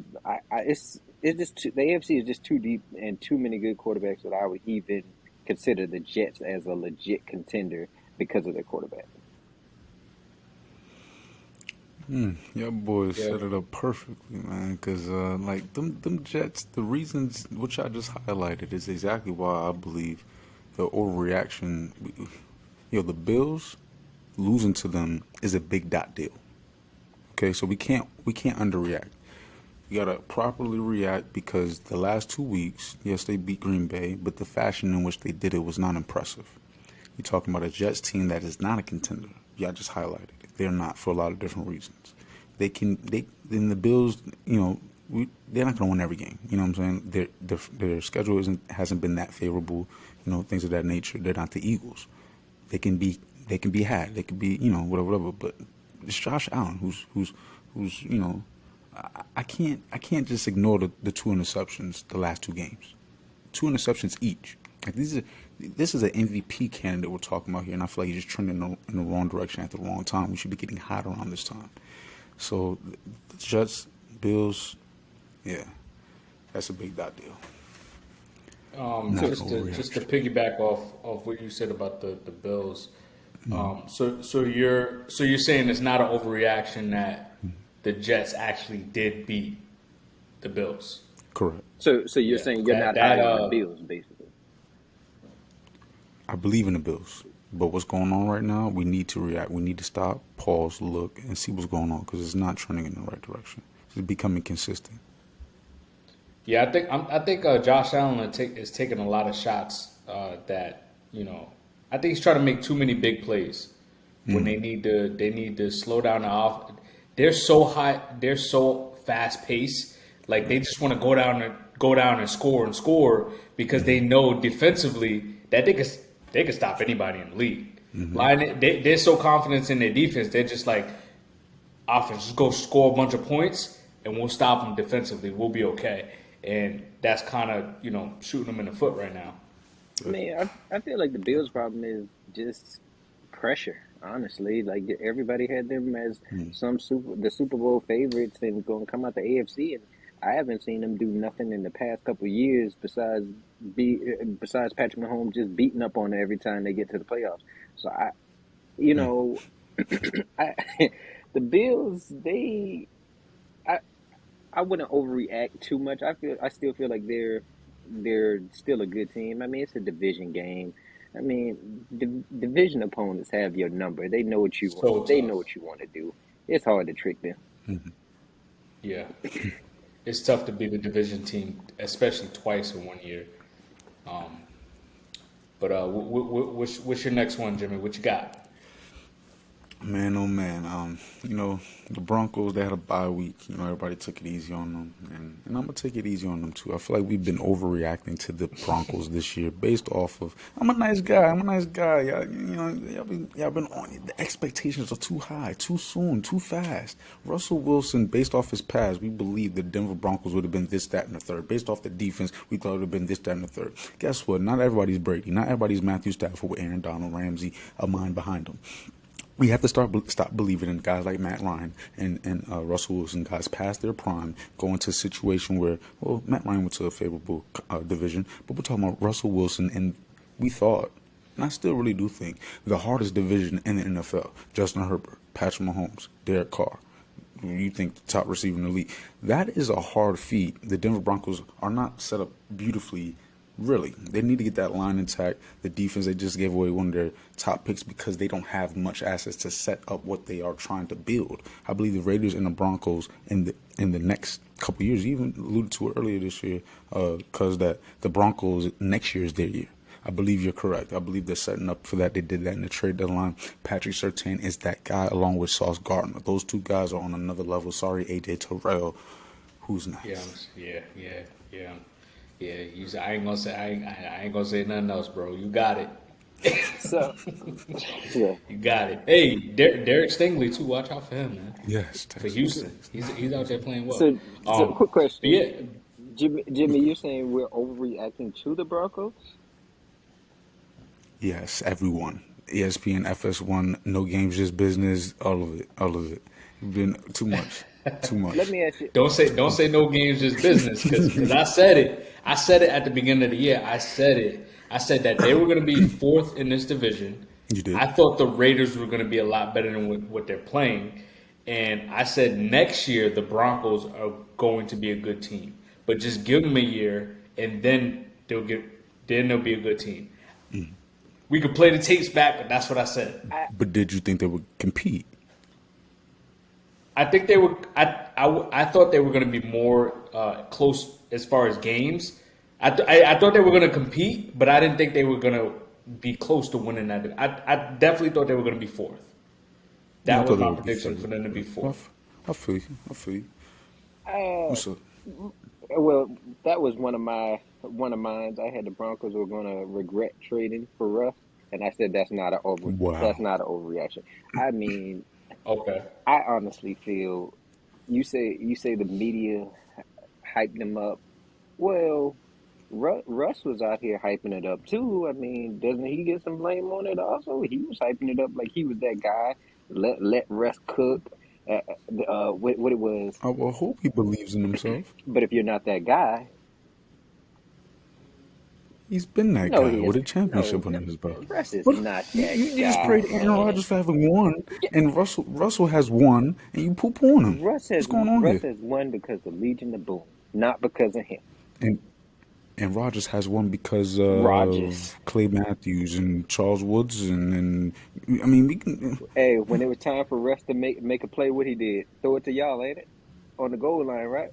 It's just the AFC is just too deep and too many good quarterbacks that I would even consider the Jets as a legit contender because of their quarterback. Your boys Yeah. set it up perfectly, man. Cause like them Jets, the reasons which I just highlighted is exactly why I believe the overreaction. The Bills losing to them is a big dot deal. Okay, so we can't underreact. You gotta properly react because the last 2 weeks, yes, they beat Green Bay, but the fashion in which they did it was not impressive. You're talking about a Jets team that is not a contender. Yeah, I just highlighted it. They're not for a lot of different reasons. They in the Bills, they're not gonna win every game. You know what I'm saying? Their schedule hasn't been that favorable. Things of that nature. They're not the Eagles. They can be They can be had. They can be, whatever. But it's Josh Allen, who's I can't just ignore the two interceptions the last two games, two interceptions each. Like this is an MVP candidate we're talking about here, and I feel like he's just trending in the wrong direction at the wrong time. We should be getting hot around this time. So the Jets, Bills, yeah, that's a big dot deal. Not an Just to overreaction. piggyback off what you said about the Bills. So you're saying it's not an overreaction that the Jets actually did beat the Bills. Correct. So you're Yeah, saying you're not that high on the Bills, basically. I believe in the Bills, but what's going on right now? We need to react. We need to stop, pause, look, and see what's going on because it's not trending in the right direction. It's becoming consistent. Yeah, I think Josh Allen is taking a lot of shots that I think he's trying to make too many big plays when they need to slow down the off. They're so high, they're so fast paced. Like they just want to go down and score because they know defensively that they can stop anybody in the league. They're so confident in their defense. They're just like offense, just go score a bunch of points and we'll stop them defensively. We'll be okay. And that's kind of shooting them in the foot right now. I mean, I feel like the Bills' problem is just pressure. Honestly, like everybody had them as the Super Bowl favorites and going to come out the AFC, and I haven't seen them do nothing in the past couple of years besides Patrick Mahomes just beating up on it every time they get to the playoffs. So you know, I, the Bills, I I wouldn't overreact too much. I still feel like they're still a good team. I mean, it's a division game. I mean, division opponents have your number. They know what you want. So They know tough. what you want to do. It's hard to trick them. Yeah. It's tough to beat a division team, especially twice in 1 year. Um, but what's your next one, Jimmy? What you got? Man, oh man. The Broncos, they had a bye week. Everybody took it easy on them, and I'm gonna take it easy on them too. I feel like we've been overreacting to the Broncos this year, based off of I'm a nice guy. I'm a nice guy. Y'all been on the expectations are too high, too soon, too fast. Russell Wilson, based off his past, we believe the Denver Broncos would have been this, that, and the third. Based off the defense, we thought it would have been this, that, and the third. Guess what? Not everybody's Brady. Not everybody's Matthew Stafford with Aaron Donald, Ramsey, a mind behind them. We have to stop believing in guys like Matt Ryan and Russell Wilson, guys past their prime, go into a situation where, well, Matt Ryan went to a favorable division, but we're talking about Russell Wilson, and we thought, and I still really do think, the hardest division in the NFL, Justin Herbert, Patrick Mahomes, Derek Carr, you think the top receiver in the league. That is a hard feat. The Denver Broncos are not set up beautifully. Really, they need to get that line intact. The defense, they just gave away one of their top picks because they don't have much assets to set up what they are trying to build. I believe the Raiders and the Broncos in the next couple of years, you even alluded to it earlier this year, because that the Broncos next year is their year. I believe you're correct. I believe they're setting up for that. They did that in the trade deadline. Patrick Surtain is that guy along with Sauce Gardner. Those two guys are on another level. Sorry, AJ Terrell. Who's Yeah, next? yeah. I ain't gonna say I ain't gonna say nothing else, bro. You got it. So, yeah. You got it. Hey, Derek Stingley too. Watch out for him, man. Yes, For Texas. Houston, he's out there playing well. So quick But question, yeah, Jimmy, you're saying we're overreacting to the Broncos? Yes, everyone. ESPN, FS1, no games, just business. All of it. All of it. Been too much. Too Let much. me ask you. don't say no games, just business. Because I said it. I said it at the beginning of the year. I said it. I said that they were going to be fourth in this division. You did. I thought the Raiders were going to be a lot better than what they're playing, and I said next year the Broncos are going to be a good team. But just give them a year, and then they'll be a good team. We could play the tapes back, but that's what I said. But did you think they would compete? I think they were. I thought they were going to be more close as far as games. I thought they were going to compete, but I didn't think they were going to be close to winning that. I definitely thought they were going to be fourth. Yeah, I That was thought they my would be prediction third. for them to be fourth. I feel you. I feel you. Uh, What's up? well, that was one of mine. I had the Broncos were going to regret trading for Russ. and I said that's Wow. not an overreaction. I mean, Okay. I honestly feel you say the media hyped him up. Well, Russ was out here hyping it up too. I mean, doesn't he get some blame on it also? He was hyping it up like he was that guy. Let Russ cook. What it was. I will hope he believes in himself. But if you're not that guy, He's been that no, guy he is with a no, championship no. under his belt. Russ is But not you, that you, you just guy, prayed Aaron man. Rodgers for having won, Yeah, and Russell has won, and you poo poo on him. What's going on Russ here? has won because of Legion of Boom, not because of him. And and Rodgers has won because Rogers. of Clay Matthews and Charles Woods, and I mean we can. Hey, when it was time for Russ to make a play, what he did, throw it to y'all, ain't it? On the goal line, right?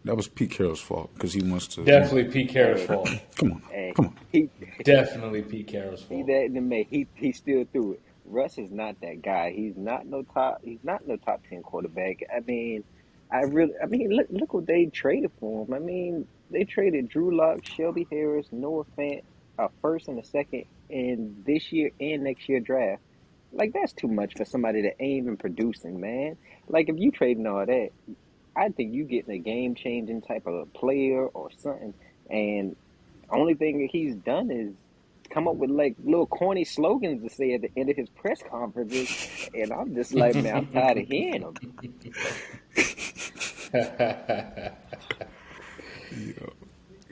That was Pete Carroll's fault because he wants to. Definitely Pete Carroll's Hey, fault. Come on, hey, come on. he Definitely Pete Carroll's he fault. that in the May. He still threw it. Russ is not that guy. He's not no top 10 quarterback. I mean, I mean look what they traded for him. I mean, they traded Drew Lock, Shelby Harris, Noah Fant, a first and a second in this year and next year draft. Like that's too much for somebody that ain't even producing, man. Like if you trading all that, I think you getting a game changing type of player or something. And only thing that he's done is come up with like little corny slogans to say at the end of his press conferences. And I'm just like, man, I'm tired of hearing them.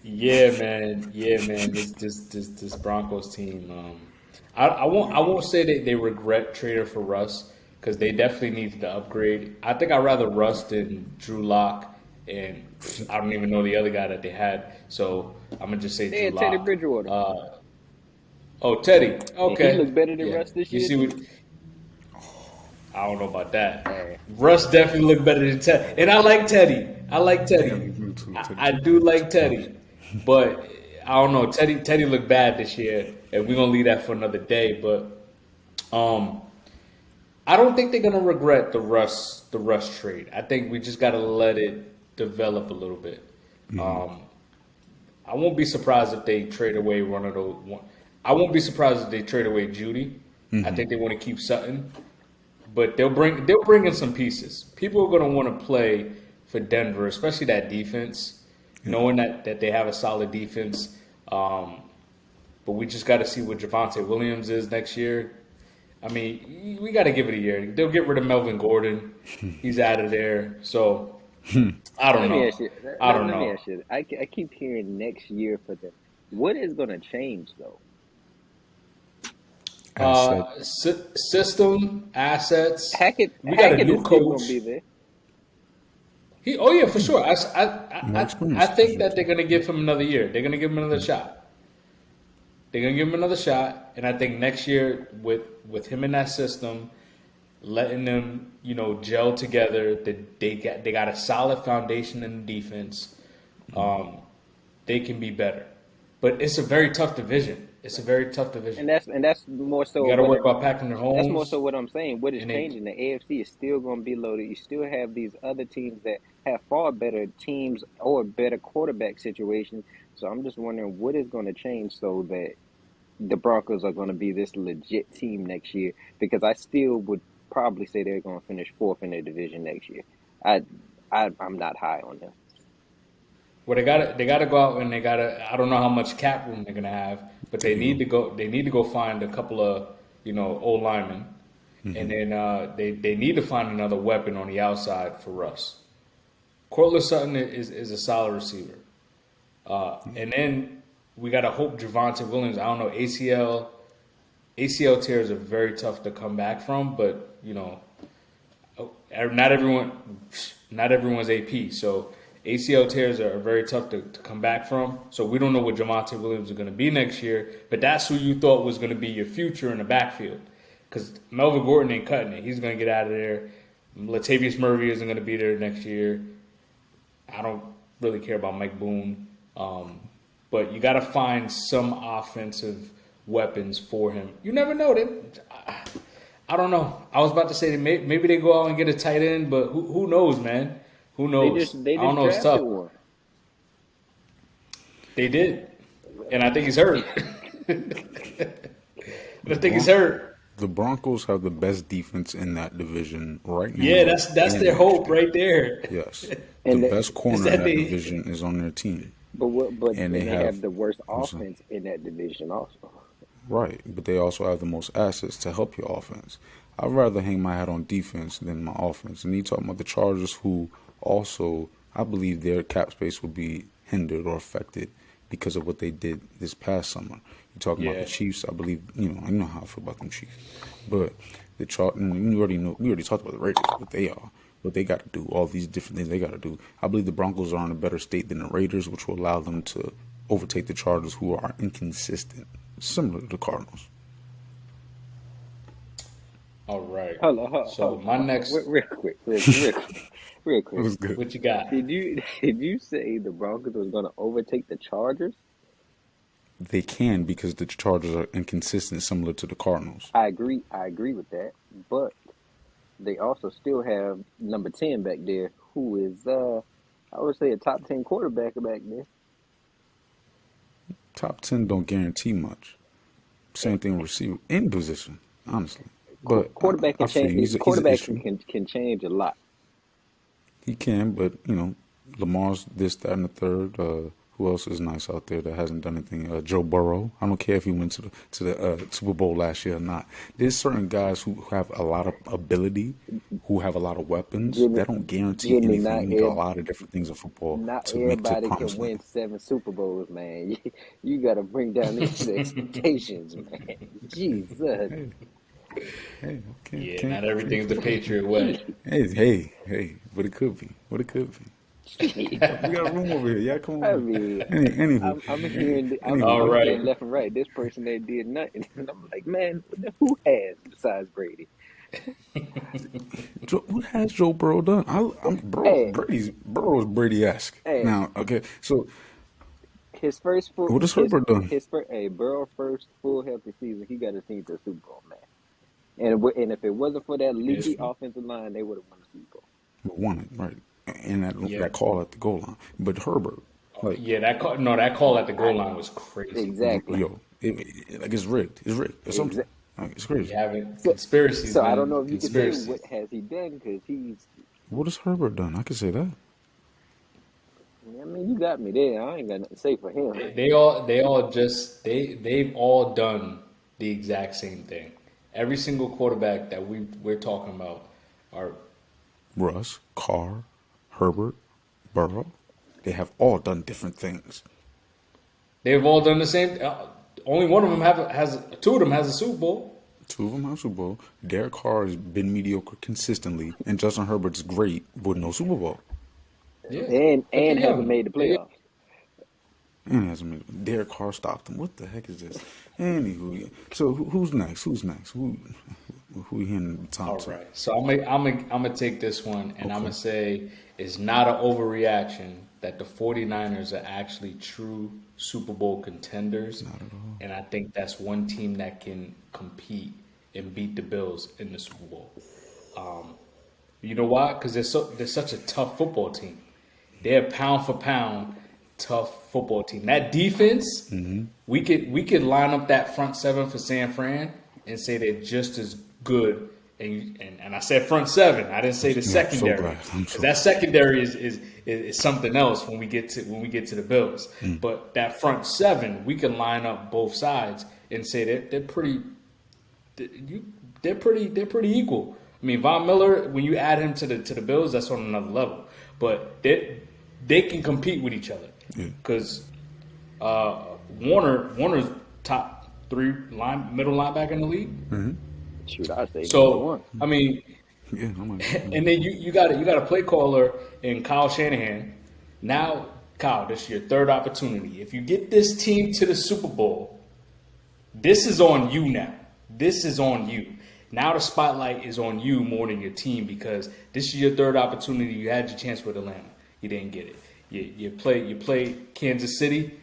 Yeah, man. Yeah, man. This Broncos team. I won't say that they regret trading for Russ because they definitely needed to upgrade. I think I'd rather Russ than Drew Lock, and I don't even know the other guy that they had. So I'm gonna just say They Drew had Teddy Lock. Bridgewater, Oh, Teddy. and he Okay. looked better than Yeah. Russ this You year see too. what? I don't know about that. Hey, Russ definitely looked better than Teddy, and I like Teddy. I like Yeah, Teddy. me too. I do like Teddy, but I don't know. Teddy looked bad this year, and we're gonna leave that for another day. But um, I don't think they're gonna regret the Russ trade. I think we just gotta let it develop a little bit. Um, I won't be surprised if they trade away one of those. I won't be surprised if they trade away Judy. I think they want to keep Sutton, but they'll bring in some pieces. People are going to want to play for Denver, especially that defense, knowing that they have a solid defense. But we just got to see what Javonte Williams is next year. I mean, we got to give it a year. They'll get rid of Melvin Gordon. He's out of there. So I don't let me know. ask you. I don't Let me know. ask you. I keep hearing next year for them. What is going to change though? Asset System, assets. We got a Hackett new is still going to coach. be there. Oh yeah, for sure. I, more I experience for think sure. that they're gonna give him another year. They're gonna give him another shot. They're gonna give him another shot, and I think next year with him in that system, letting them gel together, that they got a solid foundation in the defense. Um, they can be better, but it's a very tough division. It's a very tough division. And that's more You so got to what worry about packing their that's more so homes, what I'm saying. What is and they changing? The AFC is still going to be loaded. You still have these other teams that have far better teams or better quarterback situations. So I'm just wondering what is going to change so that the Broncos are going to be this legit team next year. Because I still would probably say they're going to finish fourth in their division next year. I, I'm not high on them. Well, they gotta go out and they gotta. I don't know how much cap room they're gonna have, but they There you need go. to go. They need to go find a couple of old linemen, and then they need to find another weapon on the outside for Russ. Cortland Sutton is a solid receiver, and then we gotta hope Javonte Williams. I don't know ACL tears are very tough to come back from, but not everyone, not everyone's AP. So ACL tears are very tough to come back from. So we don't know what Javonte Williams is going to be next year. But that's who you thought was going to be your future in the backfield. Because Melvin Gordon ain't cutting it. He's going to get out of there. Latavius Murray isn't going to be there next year. I don't really care about Mike Boone. But you got to find some offensive weapons for him. You never know. I don't know. I was about to say that maybe they go out and get a tight end, but who knows, man? Who knows? They I don't just know. It's tough. drafted one. They did, and I think he's hurt. I think he's hurt. The Broncos have the best defense in that division right Yeah, now that's and their next hope year. right there. Yes. The And best Is corner in that that they? division is on their team. And they they have have, the worst also, offense in that division also. right, but they also have the most assets to help your offense. I'd rather hang my hat on defense than my offense. And you talking about the Chargers, who also, I believe their cap space will be hindered or affected because of what they did this past summer. You're talking about the Yeah. Chiefs. I believe, I know how I feel about them Chiefs. But the we already talked about the Raiders, what they are. What they got to do, all these different things they got to do. I believe the Broncos are in a better state than the Raiders, which will allow them to overtake the Chargers, who are inconsistent, similar to the Cardinals. All right. So Hold my on. next, Real It quick. was good. what you got? Did you say the Broncos was going to overtake the Chargers? They can because the Chargers are inconsistent, similar to the Cardinals. I agree. I agree with that. But they also still have number 10 back there, who is I would say a top 10 quarterback back there. Top 10 don't guarantee much. Same thing with receiver in position, honestly. But Quarterback I can feel change. you. He's an Quarterback issue. can change a lot. He can, but Lamar's this, that, and the third. Who else is nice out there that hasn't done anything? Joe Burrow. I don't care if he went to the Super Bowl last year or not. There's certain guys who have a lot of ability, who have a lot of weapons. Jimmy, That don't guarantee Jimmy, anything. You need a lot of different things in football not to make to the everybody can promised win land. 7 Super Bowls, man. You got to bring down these expectations, man. Jesus. Hey, hey, okay, Yeah, can't, not everything's the Patriot way. hey, but it could be. What it could be. We got room over here. Yeah, come I on. mean, Anywho, I'm hearing All I'm hearing right. left and right. This person that did nothing, and I'm like, man, who has besides Brady? What has Joe Burrow done? Hey, Burrow is Brady-esque. hey, Now, okay, so his first full what has Herbert done? his first Burrow first full healthy season, he got his team to the Super Bowl, man. And if it wasn't for that Yes. leaky offensive line, they would have won the Super Bowl. Won it, right? And Yeah. that call at the goal line. But Herbert, like, Yeah, that call at the goal line was crazy. Exactly. like it's rigged. It's rigged. It's something. Exa- Like, it's We crazy. having So, conspiracies, so I don't know man. if you could say Conspiracies. what has he done because he's. What has Herbert done? I could say that. I mean, you got me there. I ain't got nothing to say for him. They've all done the exact same thing. Every single quarterback that we're talking about are Russ, Carr, Herbert, Burrow, they have all done different things. they've all done the same. Only one of them has two of them has a Super Bowl. Two of them have Super Bowl. Derek Carr has been mediocre consistently, and Justin Herbert's great with no Super Bowl. Yeah, And look at haven't him. made the They- playoffs. And hasn't been. Derek Carr stopped him. What the heck is this? Anywho, so who's next? Who's next? Who we handing the time All to? right. So I'm gonna take this one, and I'm gonna say it's not an overreaction that the 49ers are actually true Super Bowl contenders, and I think that's one team that can compete and beat the Bills in the Super Bowl. You know why? Because they're such a tough football team. They're pound for pound tough football team. That defense, we could line up that front seven for San Fran and say they're just as good. And I said front seven. I didn't say the secondary. glad. I'm 'Cause so that secondary is something else when we get to the Bills. But that front seven, we can line up both sides and say they're pretty equal. I mean, Von Miller, when you add him to the Bills, that's on another level. But they can compete with each other because Warner's top 3 middle linebacker in the league. Shoot, I'd say number So one. I mean, Yeah, I'm like, and then you got a play caller in Kyle Shanahan. Now, Kyle, this is your third opportunity. If you get this team to the Super Bowl, this is on you now. This is on you. Now the spotlight is on you more than your team because this is your third opportunity. You had your chance with Atlanta. You didn't get it. You play Kansas City.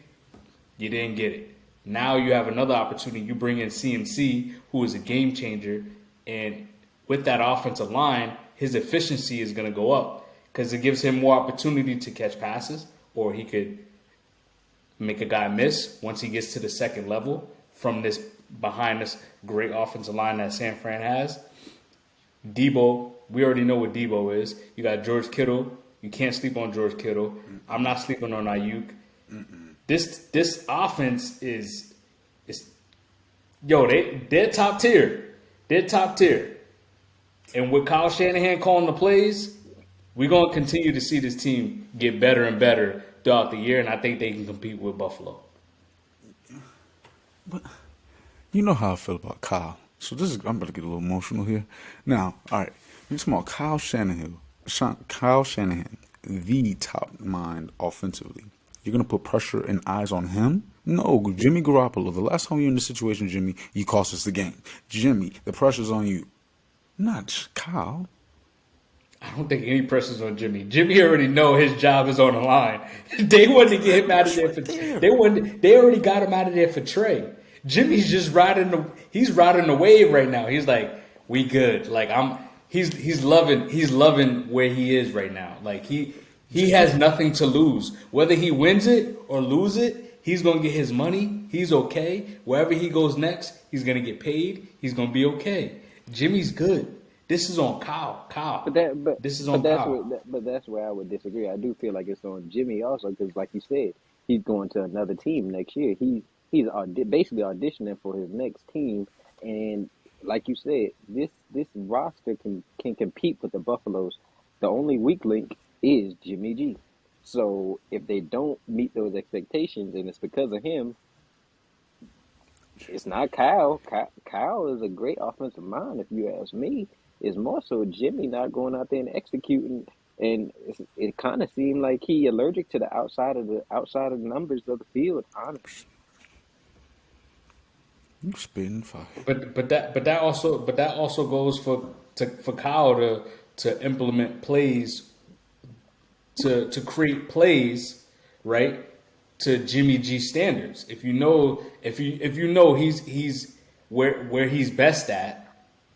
You didn't get it. Now you have another opportunity. You bring in CMC, who is a game changer, and with that offensive line, his efficiency is going to go up because it gives him more opportunity to catch passes, or he could make a guy miss once he gets to the second level from this behind this great offensive line that San Fran has. Debo, we already know what Debo is. You got George Kittle. You can't sleep on George Kittle. I'm not sleeping on Ayuk. This offense is yo, they're top tier. They're top tier. And with Kyle Shanahan calling the plays, we're gonna continue to see this team get better and better throughout the year, and I think they can compete with Buffalo. But you know how I feel about Kyle. So I'm about to get a little emotional here. Now, all right, you're talking about Kyle Shanahan, the top mind offensively. You're gonna put pressure and eyes on him? No, Jimmy Garoppolo. The last time you were in this situation, Jimmy, you cost us the game. Jimmy, the pressure's on you, not Kyle. I don't think any pressure's on Jimmy. Jimmy already know his job is on the line. They wanted to get him out of there for they already got him out of there for Trey. Jimmy's just riding the wave right now. He's like, we good. Like he's loving where he is right now. Like he has nothing to lose. Whether he wins it or lose it, he's gonna get his money. He's okay. Wherever he goes next, he's gonna get paid. He's gonna be okay. Jimmy's good. This is on Kyle. This is on Kyle. But that's where I would disagree. I do feel like it's on Jimmy also because, like you said, he's going to another team next year. He's basically auditioning for his next team, and like you said, this roster can compete with the Buffaloes. The only weak link is Jimmy G. So if they don't meet those expectations, and it's because of him, it's not Kyle. Kyle is a great offensive mind, if you ask me. It's more so Jimmy not going out there and executing, and it kind of seemed like he allergic to the outside of the numbers of the field. Honestly, You spitting fire. But that also goes for Kyle to implement plays to create plays, right, to Jimmy G standards. If you know he's where he's best at,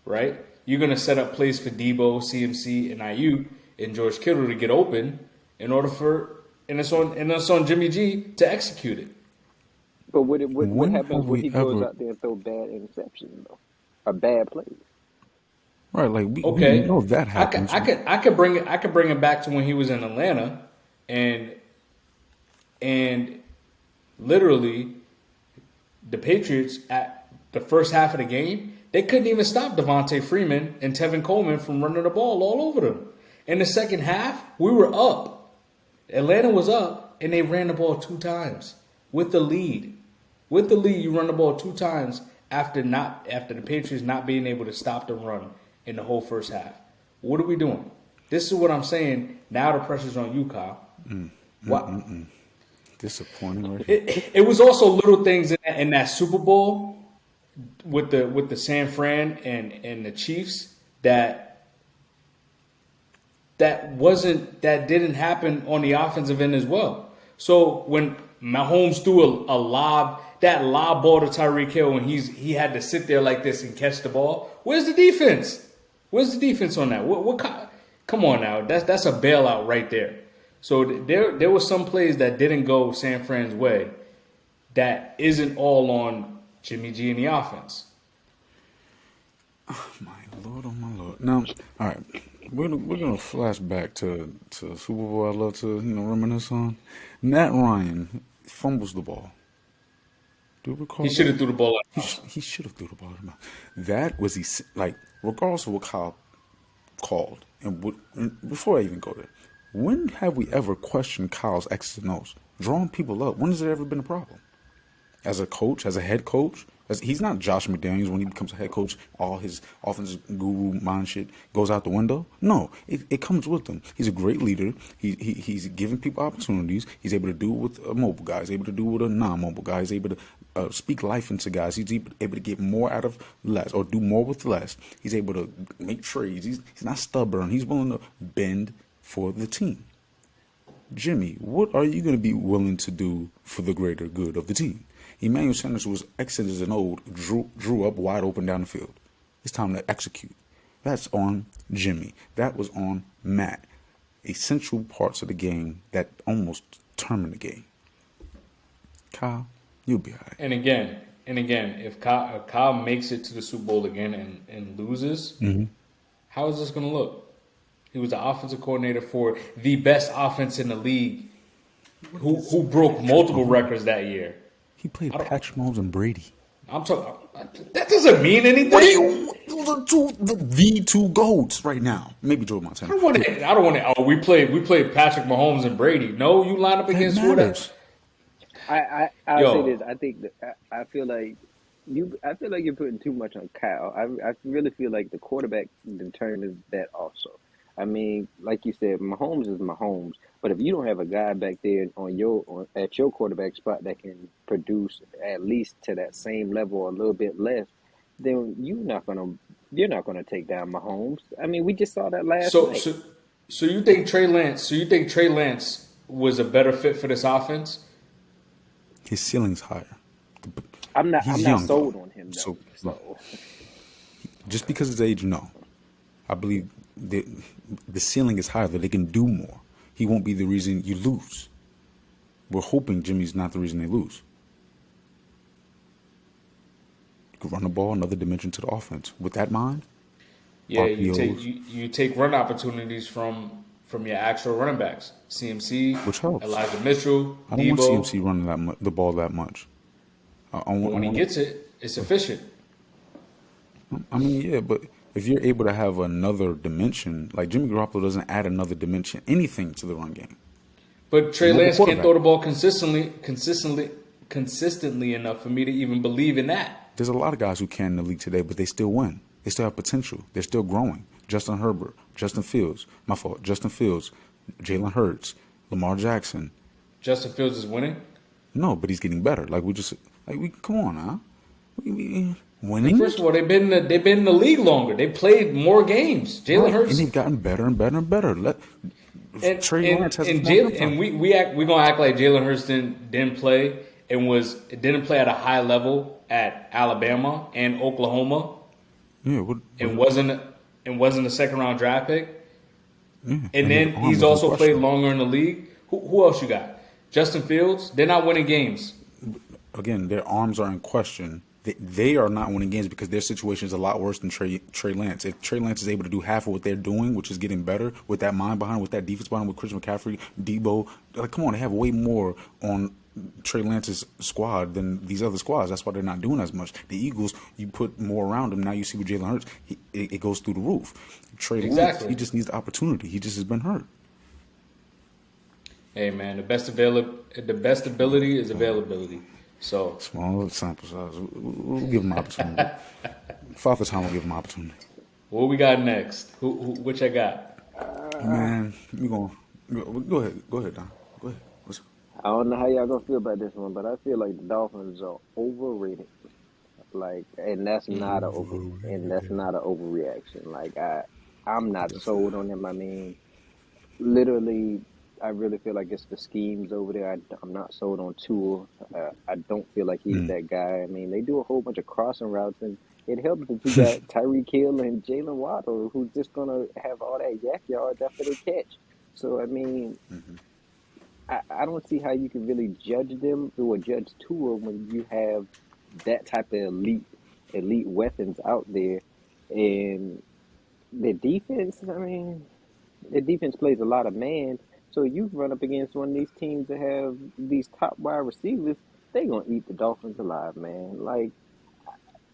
right? You're gonna set up plays for Debo, CMC, and Ayuk and George Kittle to get open in order and it's on Jimmy G to execute it. but what happens when he goes out there and throw bad interceptions though, or bad plays? Right, like we Okay, know that happens. I could bring it back to when he was in Atlanta, and literally the Patriots at the first half of the game, they couldn't even stop Devontae Freeman and Tevin Coleman from running the ball all over them. In the second half, we were up. Atlanta was up, and they ran the ball 2 times with the lead. With the lead, you run the ball 2 times after the Patriots not being able to stop the run in the whole first half. What are we doing? This is what I'm saying. Now the pressure's on you, Kyle. What? Disappointing. Right here. It was also little things in that Super Bowl with the San Fran and the Chiefs that didn't happen on the offensive end as well. So when Mahomes threw a lob ball to Tyreek Hill and he had to sit there like this and catch the ball, where's the defense? Where's the defense on that? Come on now, that's a bailout right there. So there were some plays that didn't go San Fran's way that isn't all on Jimmy G and the offense. Oh my lord. Now, all right, we're gonna flash back to Super Bowl. I love to reminisce on. Matt Ryan fumbles the ball. Do you recall? He should have threw the ball out. He should have threw the ball out. That was like regardless of what Kyle called and before I even go there. When have we ever questioned Kyle's X's and O's? Drawing people up. When has it ever been a problem? As a coach, as a head coach, he's not Josh McDaniels when he becomes a head coach. All his offensive guru mind shit goes out the window. No, it comes with him. He's a great leader. He's giving people opportunities. He's able to do it with a mobile guy. He's able to do it with a non-mobile guy. He's able to speak life into guys. He's able to get more out of less or do more with less. He's able to make trades. He's not stubborn. He's willing to bend for the team. Jimmy, what are you going to be willing to do for the greater good of the team? Emmanuel Sanders was X's and O's, drew up wide open down the field. It's time to execute. That's on Jimmy. That was on Matt. Essential parts of the game that almost determined the game. Kyle, you'll be all right. And again, and again, if Kyle makes it to the Super Bowl again and loses, how is this going to look? He was the offensive coordinator for the best offense in the league, who broke multiple records that year. He played I don't. Patrick Mahomes and Brady. I'm talking. That doesn't mean anything. What do you? Those are the two goats right now. Maybe Joe Montana. I don't want to. Oh, we played Patrick Mahomes and Brady. No, you line up That against who that. matters. I'll say Yo, this. I think that I feel like I feel like you're putting too much on Kyle. I really feel like the quarterback determines that also. I mean, like you said, Mahomes is Mahomes, but if you don't have a guy back there at your quarterback spot that can produce at least to that same level or a little bit less, then you're not gonna take down Mahomes. I mean, we just saw that last so night. so so you think Trey Lance? So you think Trey Lance was a better fit for this offense? His ceiling's higher. I'm He's not young though, sold on him though. so So just because of his age, no. I believe the ceiling is higher, that they can do more. He won't be the reason you lose. We're hoping Jimmy's not the reason they lose. You could run the ball, another dimension to the offense. With that mind, Yeah, you take RPOs, you take run opportunities from your actual running backs. CMC, which helps. Elijah Mitchell, I don't want Debo. CMC running the ball that much. But when he gets it, it's efficient. I mean, yeah, but if you're able to have another dimension, like Jimmy Garoppolo doesn't add another dimension, anything to the run game. But Trey Mobile Lance can't quarterback. throw the ball consistently enough for me to even believe in that. There's a lot of guys who can in the league today, but they still win. They still have potential. They're still growing. Justin Herbert, Justin Fields, Jalen Hurts, Lamar Jackson. Justin Fields is winning. No, but he's getting better. Come on now. Winning? First of all, they've been in the league longer. They played more games. Jalen Right, Hurts and they've gotten better and better and better. and Trey Lance has we gonna act like Jalen Hurts didn't play and didn't play at a high level at Alabama and Oklahoma yeah, and wasn't a second round draft pick. yeah, And his then arm he's was in also played question. longer in the league. Who else you got? Justin Fields. They're not winning games. Again, their arms are in question. They are not winning games because their situation is a lot worse than Trey Lance. If Trey Lance is able to do half of what they're doing, which is getting better with that mind behind, with that defense behind, with Christian McCaffrey, Debo, come on, they have way more on Trey Lance's squad than these other squads. That's why they're not doing as much. The Eagles, you put more around them. Now you see with Jalen Hurts, it goes through the roof. Trey Lance, Exactly. he just needs the opportunity. He just has been hurt. Hey man, the best ability is availability. So Small sample size. We'll give him opportunity. Father Time will give him opportunity. what we got next? Which I got? Man, we gonna go ahead. Go ahead, Don. Go ahead. I don't know how y'all gonna feel about this one, but I feel like the Dolphins are overrated. Like, and that's not an overreaction. Like, I'm not sold on them. I mean, literally, I really feel like it's the schemes over there. I'm not sold on Tua. I don't feel like he's that guy. I mean, they do a whole bunch of crossing routes, and it helps that you got Tyreek Hill and Jalen Waddle, who's just gonna have all that yak yards after they catch. So I mean, I don't see how you can really judge them or judge Tua when you have that type of elite weapons out there, and the defense. I mean, the defense plays a lot of man. So you run up against one of these teams that have these top wide receivers, they gonna eat the Dolphins alive, man. Like,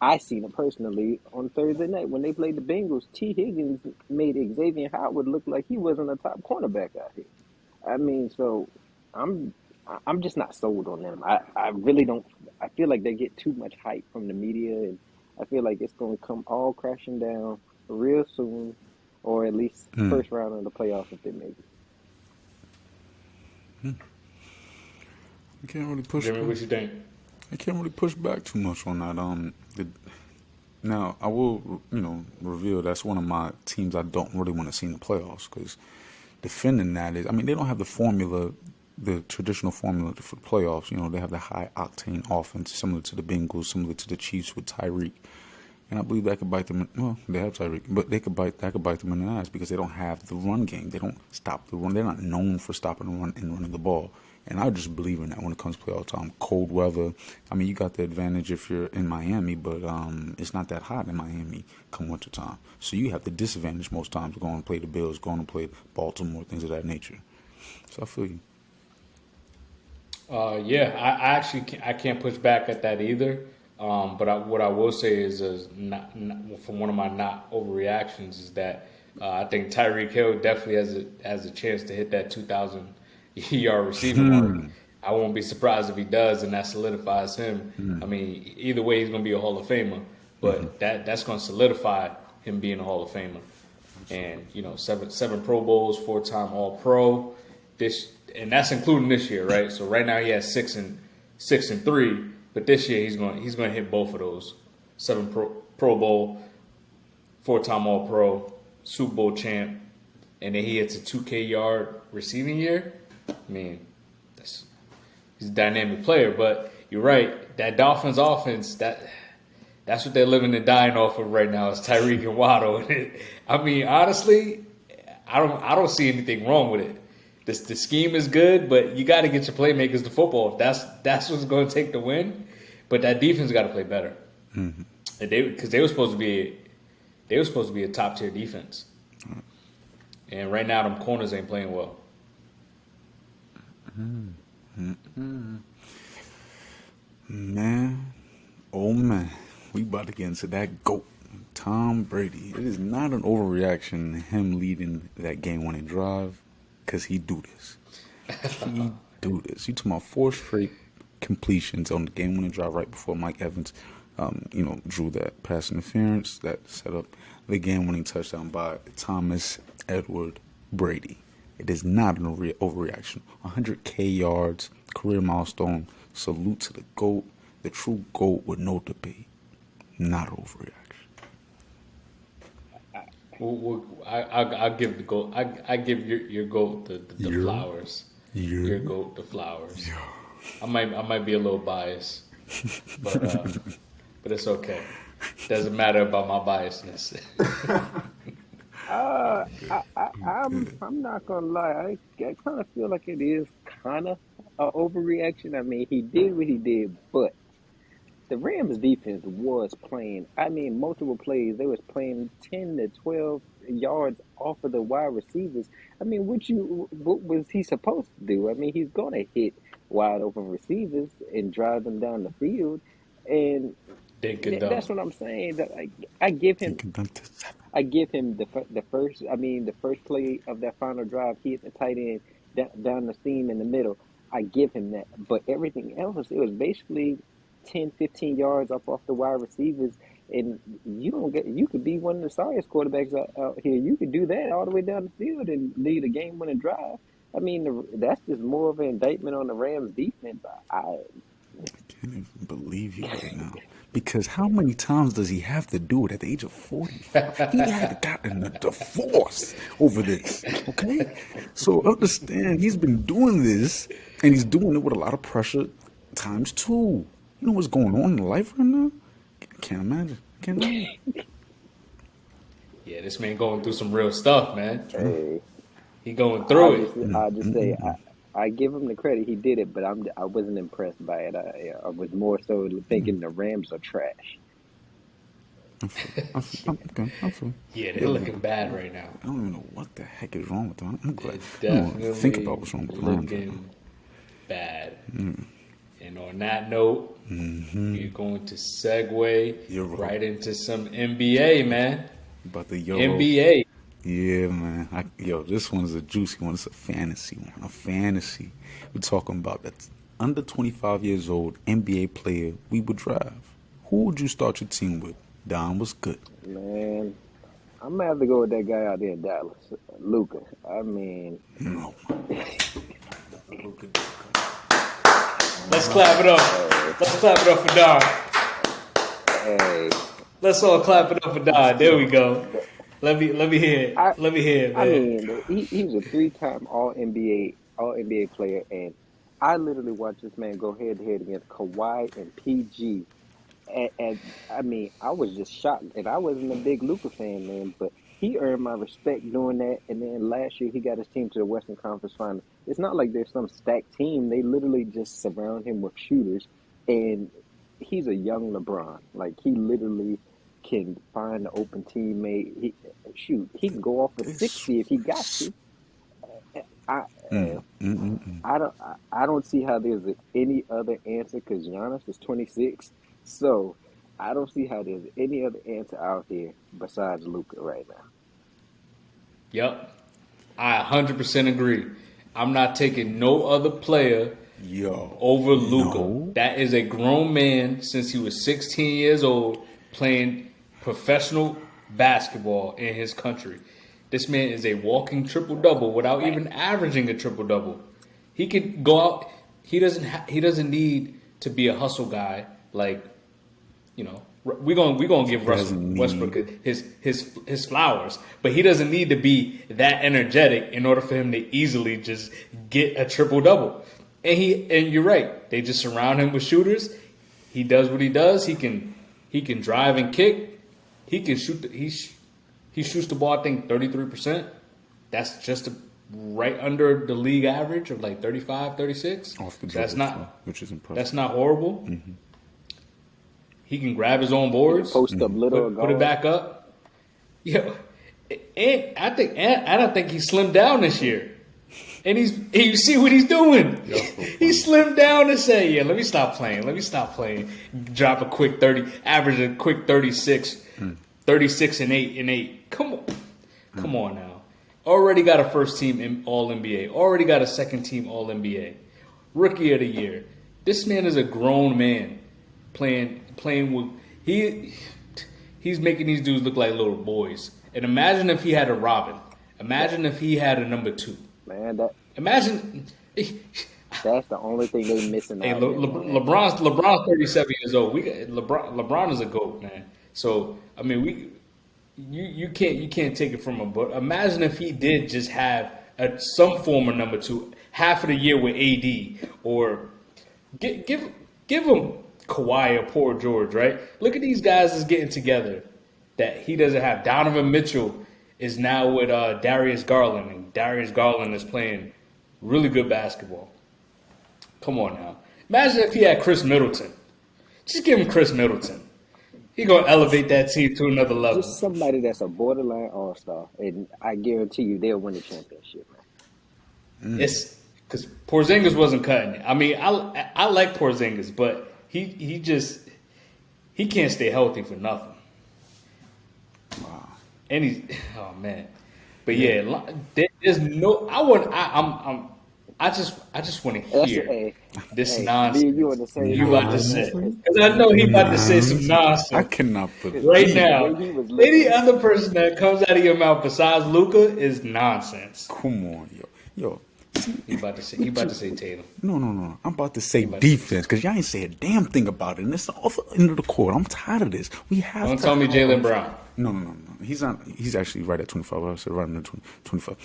I seen it personally on Thursday night when they played the Bengals. T. Higgins made Xavier Howard look like he wasn't a top cornerback out here. I mean, so I'm I'm just not sold on them. I really don't. I feel like they get too much hype from the media, and I feel like it's going to come all crashing down real soon, or at least first round of the playoffs if they make it. I can't really push. Jimmy, what you think? I can't really push back too much on that. Now I will, reveal that's one of my teams I don't really want to see in the playoffs because defending that is, I mean, they don't have the formula, the traditional formula for the playoffs. They have the high octane offense, similar to the Bengals, similar to the Chiefs with Tyreek, and I believe that could bite them. Well, they have Tyreek, but that could bite them in the ass because they don't have the run game. They don't stop the run. They're not known for stopping the run and running the ball. And I just believe in that when it comes to play all the time. Cold weather. I mean, you got the advantage if you're in Miami, but it's not that hot in Miami come winter time. So you have the disadvantage most times going to play the Bills, going to play Baltimore, things of that nature. So I feel you. Yeah, I actually I can't push back at that either. But what I will say is from one of my not overreactions is that I think Tyreek Hill definitely has a chance to hit that 2,000 yard receiving mark. I won't be surprised if he does, and that solidifies him. I mean, either way, he's going to be a Hall of Famer, but that's going to solidify him being a Hall of Famer. And seven Pro Bowls, 4-time All Pro. And that's including this year, right? So right now he has 6-3, but this year he's going to hit both of those. 7 Pro Bowl, 4-time All Pro, Super Bowl champ, and then he hits a 2K yard receiving year. I mean, he's a dynamic player, but you're right. That Dolphins offense, that's what they're living and dying off of right now is Tyreek and Waddle. I mean, honestly, I don't see anything wrong with it. The scheme is good, but you got to get your playmakers the football. If that's what's going to take the win. But that defense got to play better. Mm-hmm. Because they were supposed to be a top tier defense. And right now, them corners ain't playing well. Man, oh man, we about to get into that GOAT, Tom Brady. It is not an overreaction him leading that game-winning drive, because he do this. He do this. You talking about 4 straight completions on the game-winning drive right before Mike Evans, drew that pass interference that set up the game-winning touchdown by Thomas Edward Brady. It is not an overreaction. 100K yards, career milestone. Salute to the GOAT, the true GOAT with no debate. Not overreaction. I'll give the GOAT. I give your GOAT the flowers. Your GOAT the flowers. Yeah. I might be a little biased, but it's okay. Doesn't matter about my biasness. I'm not gonna lie. I kind of feel like it is kind of an overreaction. I mean, he did what he did, but the Rams defense was playing. I mean, multiple plays. They was playing 10 to 12 yards off of the wide receivers. I mean, what was he supposed to do? I mean, he's gonna hit wide open receivers and drive them down the field, and that's what I'm saying. That I give him. I give him the first play of that final drive. He hit the tight end down the seam in the middle. I give him that, but everything else, it was basically 10, 15 yards off the wide receivers, and you could be one of the sorriest quarterbacks out here. You could do that all the way down the field and lead a game-winning drive. I mean, that's just more of an indictment on the Rams' defense. I can't even believe you right now. Because how many times does he have to do it at the age of 40? He had gotten a divorce over this, okay? So understand, he's been doing this, and he's doing it with a lot of pressure times 2. You know what's going on in life right now? Can't imagine. Yeah, this man going through some real stuff, man. Hey, he going through it. I just say I give him the credit. He did it, but I wasn't impressed by it. I was more so thinking the Rams are trash. I'm fine. Yeah, they're looking bad right now. I don't even know what the heck is wrong with them. I'm glad. Definitely think about what's wrong with the Rams. Looking bad. And on that note, you're going to segue right into some NBA, man. About the Euro. NBA. Yeah, man. This one's a juicy one. It's a fantasy one. A fantasy. We're talking about that under 25 years old NBA player we would drive. Who would you start your team with? Don, what's good? Man, I'm going to have to go with that guy out there in Dallas, Luka. I mean... No. Let's clap it up. Let's clap it up for Don. Hey. Let's all clap it up for Don. There we go. Let me hear it. Let me hear it, man. I mean, he was a 3-time All-NBA player, and I literally watched this man go head-to-head against Kawhi and PG. And I mean, I was just shocked. And I wasn't a big Luka fan, man, but he earned my respect doing that. And then last year he got his team to the Western Conference Final. It's not like there's some stacked team. They literally just surround him with shooters, and he's a young LeBron. Like he literally can find an open teammate. He can go off for It's 60 if he got to. I mm, mm, mm, mm. I don't see how there's any other answer because Giannis is 26. So I don't see how there's any other answer out there besides Luka right now. Yep. I 100% agree. I'm not taking no other player Yo, over Luca. no. That is a grown man since he was 16 years old playing professional basketball in his country. This man is a walking triple double without even averaging a triple double. He could go out. He doesn't need to be a hustle guy like, you know. We're gonna give Russell Westbrook his flowers, but he doesn't need to be that energetic in order for him to easily just get a triple double. And you're right. They just surround him with shooters. He does what he does. He can drive and kick. He can shoot. He shoots the ball, I think 33%. That's just right under the league average of like 35, 36. Off the That's dribble, not which is impressive. that's not horrible. Mm-hmm. He can grab his own boards, Post up little put it back up. Yeah, and I think he slimmed down this year. And you see what he's doing. He slimmed down and say, "Yeah, let me stop playing. Drop a quick 30, average a quick 36, 36 and 8. Come on now. Already got a first team All NBA. Already got a second team All NBA. Rookie of the year. This man is a grown man playing with he's making these dudes look like little boys. And imagine if he had a Robin. Imagine if he had a number 2. Man, Imagine. that's the only thing they missing. Hey, out there, LeBron's 37 years old. LeBron is a GOAT, man. So I mean, you can't take it from him. But imagine if he did just have some form of number 2 half of the year with AD, or give him Kawhi or Paul George, right? Look at these guys is getting together that he doesn't have. Donovan Mitchell is now with Darius Garland, and Darius Garland is playing really good basketball. Come on now. Imagine if he had Chris Middleton. Just give him Chris Middleton. He's going to elevate that team to another level. Just somebody that's a borderline all-star, and I guarantee you they'll win the championship, man. It's because Porzingis wasn't cutting it. I mean, I like Porzingis, but he can't stay healthy for nothing. Wow. And oh man, but yeah, there's no. I just want to hear this nonsense you about to say, because I know he about to say some nonsense. I cannot believe right now. Any other person that comes out of your mouth besides Luka is nonsense. Come on, yo. He about to say Tatum. No. I'm about to say defense because y'all ain't say a damn thing about it. And it's the other end of the court. I'm tired of this. Don't tell me Jaylen Brown. No. He's not. He's actually right at 25. I said right under 25.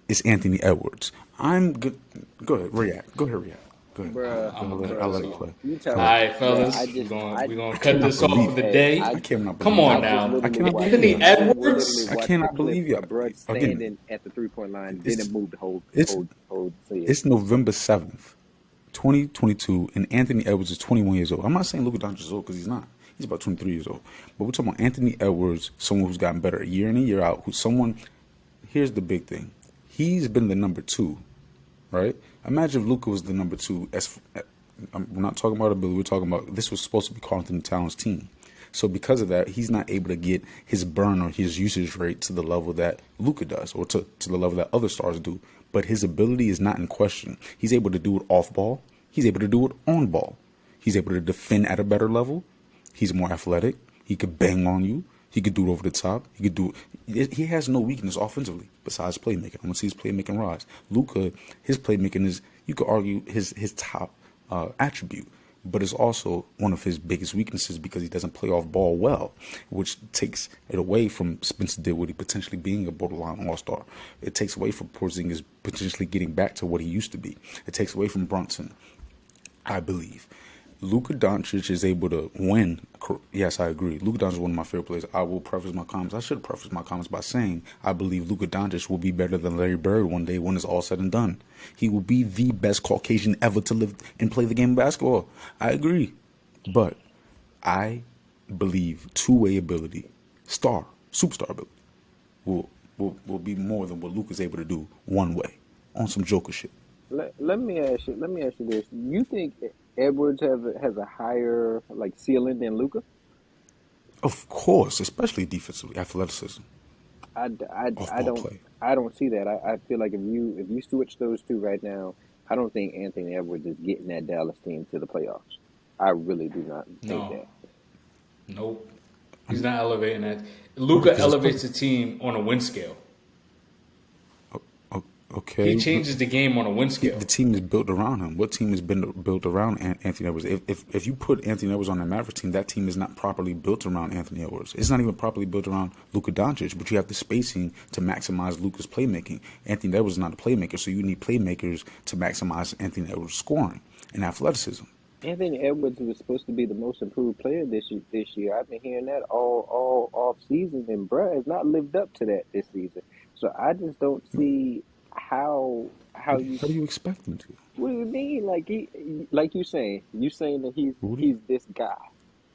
It's Anthony Edwards. I'm good. Go ahead, react. Go ahead. I'll let it play. All right, fellas. We're going to cut this off for the day. Come on now. Anthony Edwards? I cannot believe you. Bruh standing at the 3-point line didn't move the whole It's November 7th, 2022, and Anthony Edwards is 21 years old. I'm not saying Luka Doncic is old because he's not. He's about 23 years old. But we're talking about Anthony Edwards, someone who's gotten better year in and year out. Here's the big thing. He's been the number 2, right? Imagine if Luka was the number 2. We're not talking about ability. We're talking about this was supposed to be Karl Anthony Towns' team. So because of that, he's not able to get his burn or his usage rate to the level that Luka does, or to the level that other stars do. But his ability is not in question. He's able to do it off ball. He's able to do it on ball. He's able to defend at a better level. He's more athletic. He could bang on you. He could do it over the top. He has no weakness offensively besides playmaking. I'm going to see his playmaking rise. Luka, his playmaking is, you could argue, his top attribute. But it's also one of his biggest weaknesses because he doesn't play off ball well, which takes it away from Spencer Dinwiddie potentially being a borderline all-star. It takes away from Porzingis potentially getting back to what he used to be. It takes away from Brunson, I believe. Luka Doncic is able to win. Yes, I agree. Luka Doncic is one of my favorite players. I will preface my comments. I should preface my comments by saying I believe Luka Doncic will be better than Larry Bird one day when it's all said and done. He will be the best Caucasian ever to live and play the game of basketball. I agree. But I believe two-way ability, superstar ability, will be more than what Luka's able to do one way on some Joker shit. Let me ask you. Let me ask you this. You think Edwards has a higher like ceiling than Luca? Of course, especially defensively, athleticism, I off-ball don't play. I don't see that. I feel like if you switch those two right now, I don't think Anthony Edwards is getting that Dallas team to the playoffs. I really do not think No, that. nope. He's not elevating that. Okay, Luca 'cause it's elevates the team on a win scale. okay. He changes the game on a win scale. The team is built around him. What team has been built around Anthony Edwards? If you put Anthony Edwards on the Mavericks team, that team is not properly built around Anthony Edwards. It's not even properly built around Luka Doncic. But you have the spacing to maximize Luka's playmaking. Anthony Edwards is not a playmaker, so you need playmakers to maximize Anthony Edwards' scoring and athleticism. Anthony Edwards was supposed to be the most improved player this year. I've been hearing that all off season, and bruh has not lived up to that this season. So I just don't see how you. How do you expect him to? What do you mean? Like you saying that What do you- he's this guy.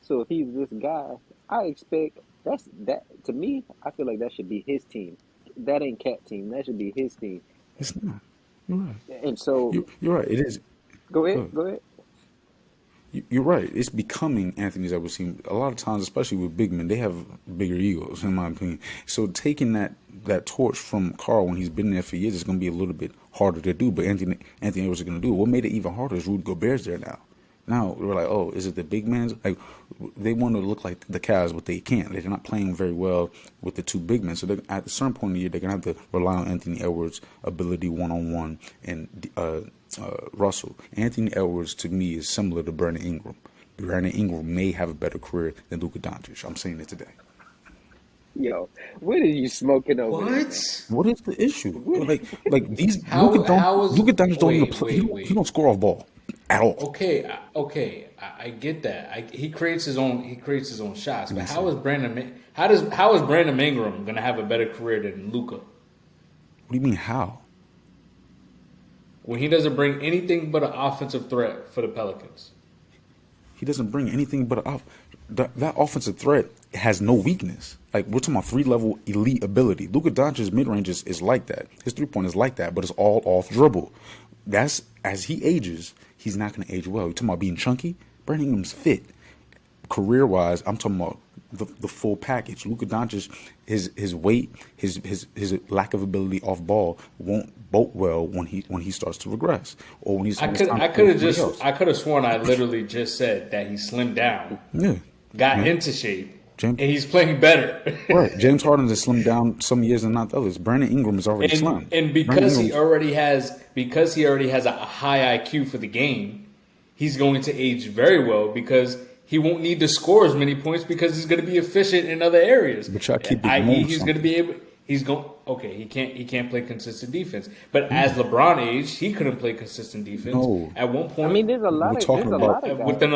So if he's this guy, I expect that to me. I feel like that should be his team. That ain't Cat team. That should be his team. It's not. You're right. And so You're right. It is. go Go ahead, ahead. go ahead. You're right. It's becoming Anthony Edwards' team. A lot of times, especially with big men, they have bigger egos, in my opinion. So taking that torch from Carl when he's been there for years is going to be a little bit harder to do. But Anthony Edwards is going to do it. What made it even harder is Rudy Gobert's there now. Now we're like, oh, is it the big men? Like they want to look like the Cavs, but they can't. They're not playing very well with the two big men. So at a certain point in the year, they're gonna have to rely on Anthony Edwards' ability one-on-one and Russell. Anthony Edwards to me is similar to Brandon Ingram. Brandon Ingram may have a better career than Luka Doncic. I'm saying it today. Yo, what are you smoking over there, man? What? What is the issue? Like these How is Luka Doncic don't even wait, play. wait, He don't wait. score off ball at all. Okay, I get that. He creates his own shots. But Yes, how sir. is Brandon Ingram gonna have a better career than Luca What do you mean how? when he doesn't bring anything but an offensive threat for the Pelicans? He doesn't bring anything but that offensive threat has no weakness. Like we're talking about 3-level elite ability. Luka Doncic's mid range is like that. His 3-point is like that, but it's all off dribble. That's as he ages, he's not going to age well. You're talking about being chunky. Brandon Ingram's fit. Career wise, I'm talking about the full package. Luka Doncic, his weight, his lack of ability off ball won't boat well when he starts to regress or when he's. I could have sworn I literally just said that he slimmed down, Yeah. got Yeah. into shape, James- and he's playing better. Right. James Harden has slimmed down some years and not others. Brandon Ingram is already slim. And because he already has a high IQ for the game, he's going to age very well because he won't need to score as many points because he's going to be efficient in other areas. But y'all keep i.e., ignoring he's going to be able. He's going okay. He can't play consistent defense. But as LeBron aged, he couldn't play consistent defense. No. At one point, I mean, there's a lot We're of talking about- guys. within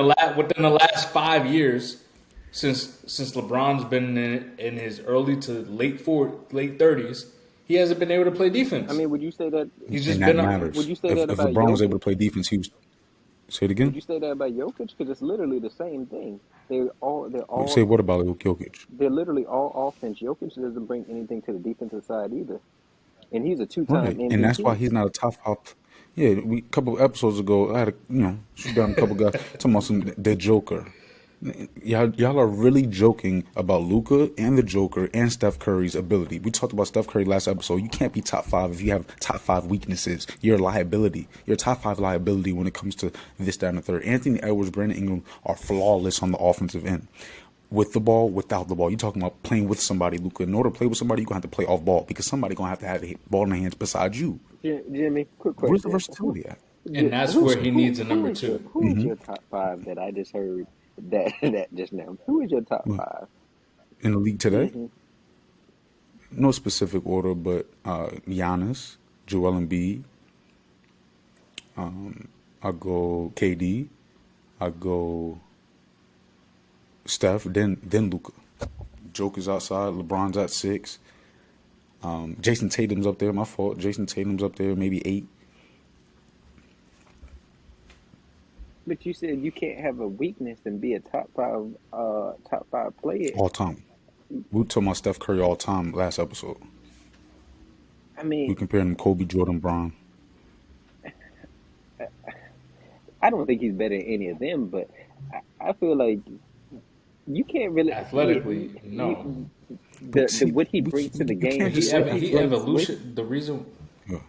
the last 5 years, since LeBron's been in his early to late 30s, he hasn't been able to play defense. I mean, would you say that? He's just and been that a, matters. Would you say if that if about LeBron was Jokic? able to play defense, he was. Say it Would again. you say that about Jokic? Because it's literally the same thing. They're Say what about Jokic? they're literally all offense. Jokic doesn't bring anything to the defensive side either, and he's a two-time Right, MVP. and that's why he's not a top 5. Yeah, a couple of episodes ago, I had shoot down a couple guys talking about the Joker. Y'all are really joking about Luka and the Joker and Steph Curry's ability. We talked about Steph Curry last episode. You can't be top 5 if you have top 5 weaknesses. You're a liability. You're a top 5 liability when it comes to this, that, and the third. Anthony Edwards, Brandon Ingram are flawless on the offensive end. With the ball, without the ball. You're talking about playing with somebody, Luka. In order to play with somebody, you're going to have to play off ball because somebody's going to have the ball in their hands besides you. Jimmy, quick question. Where's the versatility at? and that's where he needs a number Who is your, 2. who is your top 5 that I just heard that just now? Who is your top 5? In the league today? Mhm. No specific order, but Giannis, Joel Embiid. I'll go KD, I go Steph, then Luka. Joker's outside. LeBron's at 6. Jason Tatum's up there. My fault. Jason Tatum's up there, maybe 8. But you said you can't have a weakness and be a top five player. All time. We were talking about Steph Curry all time last episode. I We mean, compared him to Kobe, Jordan, Bron. I don't think he's better than any of them, but I feel like you can't really. Athletically, no. But The see, what he brings to the you game, can't just He say he athletic. evolution. The reason.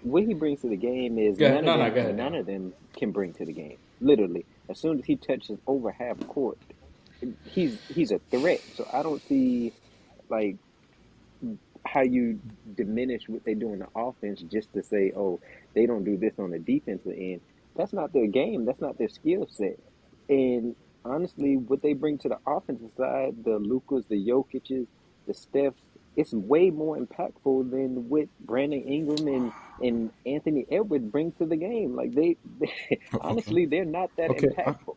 what he brings to the game is Go ahead. No, no, go ahead. none of them can bring to the game. Literally, as soon as he touches over half court, he's a threat. So I don't see like how you diminish what they do in the offense just to say, oh, they don't do this on the defensive end. That's not their game. That's not their skill set. And honestly, what they bring to the offensive side, the Lukas, the Jokic's, the Stephs, it's way more impactful than what Brandon Ingram and Anthony Edwards bring to the game. Like they Okay. honestly, they're not that Okay. impactful.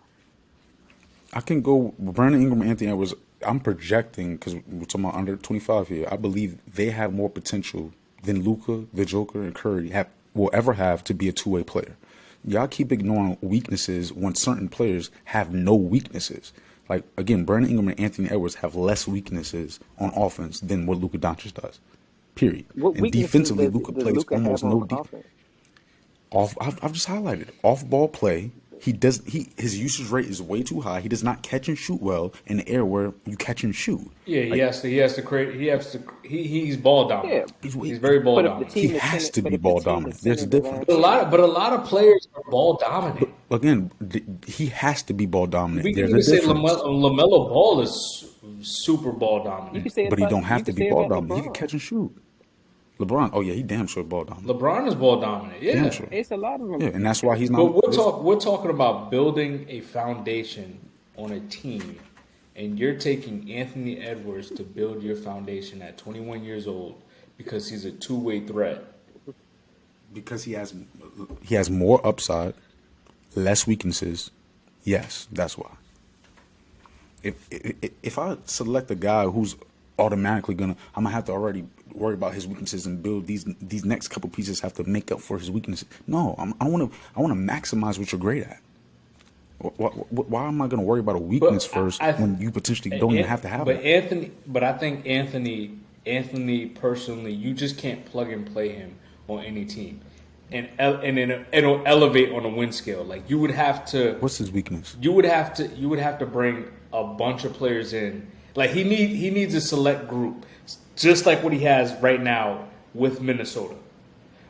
I can go Brandon Ingram, Anthony Edwards. I'm projecting because we're talking about under 25 here. I believe they have more potential than Luka, the Joker, and Curry will ever have to be a two-way player. Y'all keep ignoring weaknesses when certain players have no weaknesses. Like again, Brandon Ingram and Anthony Edwards have less weaknesses on offense than what Luka Doncic does. Period. What And weaknesses defensively, Luka does plays Luka have almost no on defense. offense? I've just highlighted off ball play. His usage rate is way too high. He does not catch and shoot well in the air where you catch and shoot. Yeah, Like he has to create. He's ball Yeah, dominant. he's, He's very ball but if the dominant. he team is has centered, to but be if the ball team is dominant. There's a centered around difference. him, But a lot of players are ball dominant. Again, he has to be ball dominant. We can There's a even say difference. Lamelo Ball is super ball you can dominant. say it But he about don't have to be ball dominant. He can LeBron. catch and shoot. LeBron, oh yeah, he damn sure ball dominant. LeBron is ball dominant. Damn Yeah. sure. It's a lot of Yeah, them. and that's why he's But not. we're talking about building a foundation on a team, and you're taking Anthony Edwards to build your foundation at 21 years old because he's a two-way threat. Because he has more upside, less weaknesses. Yes, that's why. If I select a guy who's automatically I'm gonna have to already worry about his weaknesses and build these next couple pieces have to make up for his weaknesses. No, I want to maximize what you're great at. Why am I going to worry about a weakness first when you potentially don't even have to have it? But I think Anthony personally, you just can't plug and play him on any team, and it'll elevate on a win scale. Like you would have to. What's his weakness? You would have to bring a bunch of players in. Like he needs a select group, just like what he has right now with Minnesota.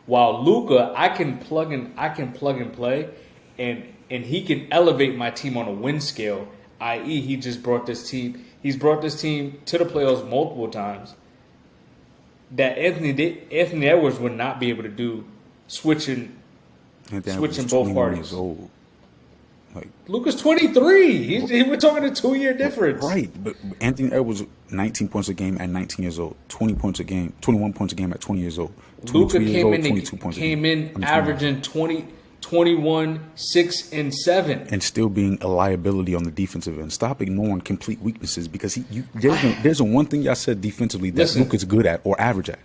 While Luka, I can plug and play, and he can elevate my team on a win scale. I.e., he's brought this team to the playoffs multiple times. That Anthony Edwards would not be able to do switching both parties. Years old. Like Luka's 23. We're talking a 2-year difference. Right, but Anthony Edwards 19 points a game at 19 years old, 20 points a game, 21 points a game at 20 years old. Luka came in averaging 20, 21, 6, and 7. And still being a liability on the defensive end. Stop ignoring complete weaknesses because there's a one thing y'all said defensively that Luka's good at or average at.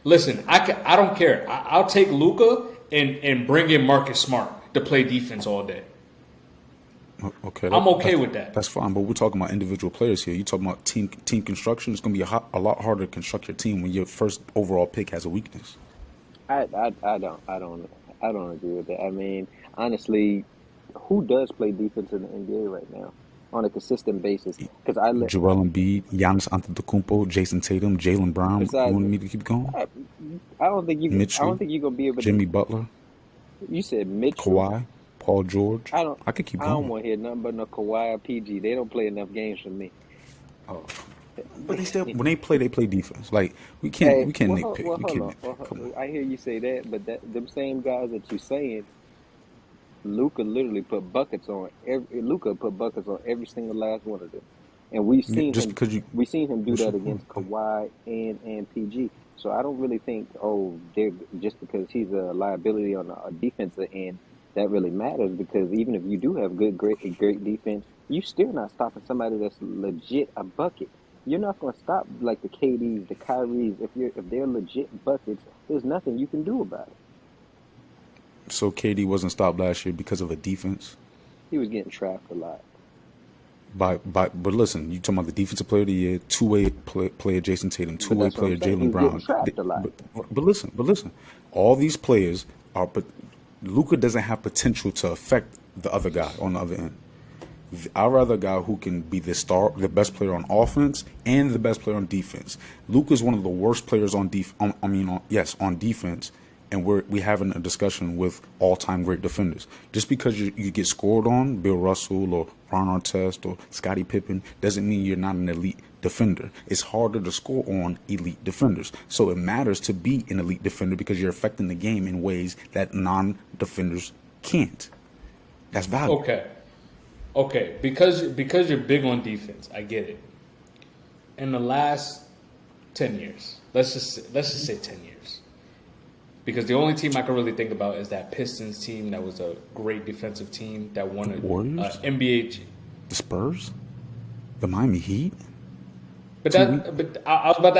Listen, I don't care. I'll take Luka and bring in Marcus Smart to play defense all day. Okay, I'm okay with that. That's fine, but we're talking about individual players here. You're talking about team construction. It's going to be a lot harder to construct your team when your first overall pick has a weakness. I don't agree with that. I mean, honestly, who does play defense in the NBA right now on a consistent basis? Because Joel Embiid, Giannis Antetokounmpo, Jason Tatum, Jaylen Brown. You want me to keep going? I don't think you. Mitchell, I don't think you're gonna be able to. Jimmy Butler. You said Mitchell, Kawhi, Paul George. I could keep I going. don't want to hear nothing but no Kawhi or PG. They don't play enough games for me. Oh. But they still, when they play defense. Like we can't nitpick. Well, We hold can't on. nitpick. Come on. I hear you say that, but them same guys that you're saying, Luka literally put buckets on every single last one of them, and we've seen him do that against Kawhi and PG. So I don't really think they're just because he's a liability on a defensive end that really matters because even if you do have great defense, you still not stopping somebody that's legit a bucket. You're not going to stop like the KDs, the Kyries. If they're legit buckets, there's nothing you can do about it. So KD wasn't stopped last year because of a defense. He was getting trapped a lot. But listen, you talking about the defensive player of the year, two-way player Jason Tatum, two-way player Jaylen Brown. Trapped a lot. But listen, all these players are. But Luka doesn't have potential to affect the other guy on the other end. I'd rather a guy who can be the best player on offense and the best player on defense. Luka's one of the worst players on defense. And we having a discussion with all-time great defenders. Just because you get scored on, Bill Russell or Ron Artest or Scottie Pippen, doesn't mean you're not an elite defender. It's harder to score on elite defenders. So it matters to be an elite defender because you're affecting the game in ways that non-defenders can't. That's valuable. Okay. Because you're big on defense, I get it. In the last 10 years, let's just say 10 years. Because the only team I can really think about is that Pistons team that was a great defensive team that won an NBA. The Spurs? The Miami Heat? But I was about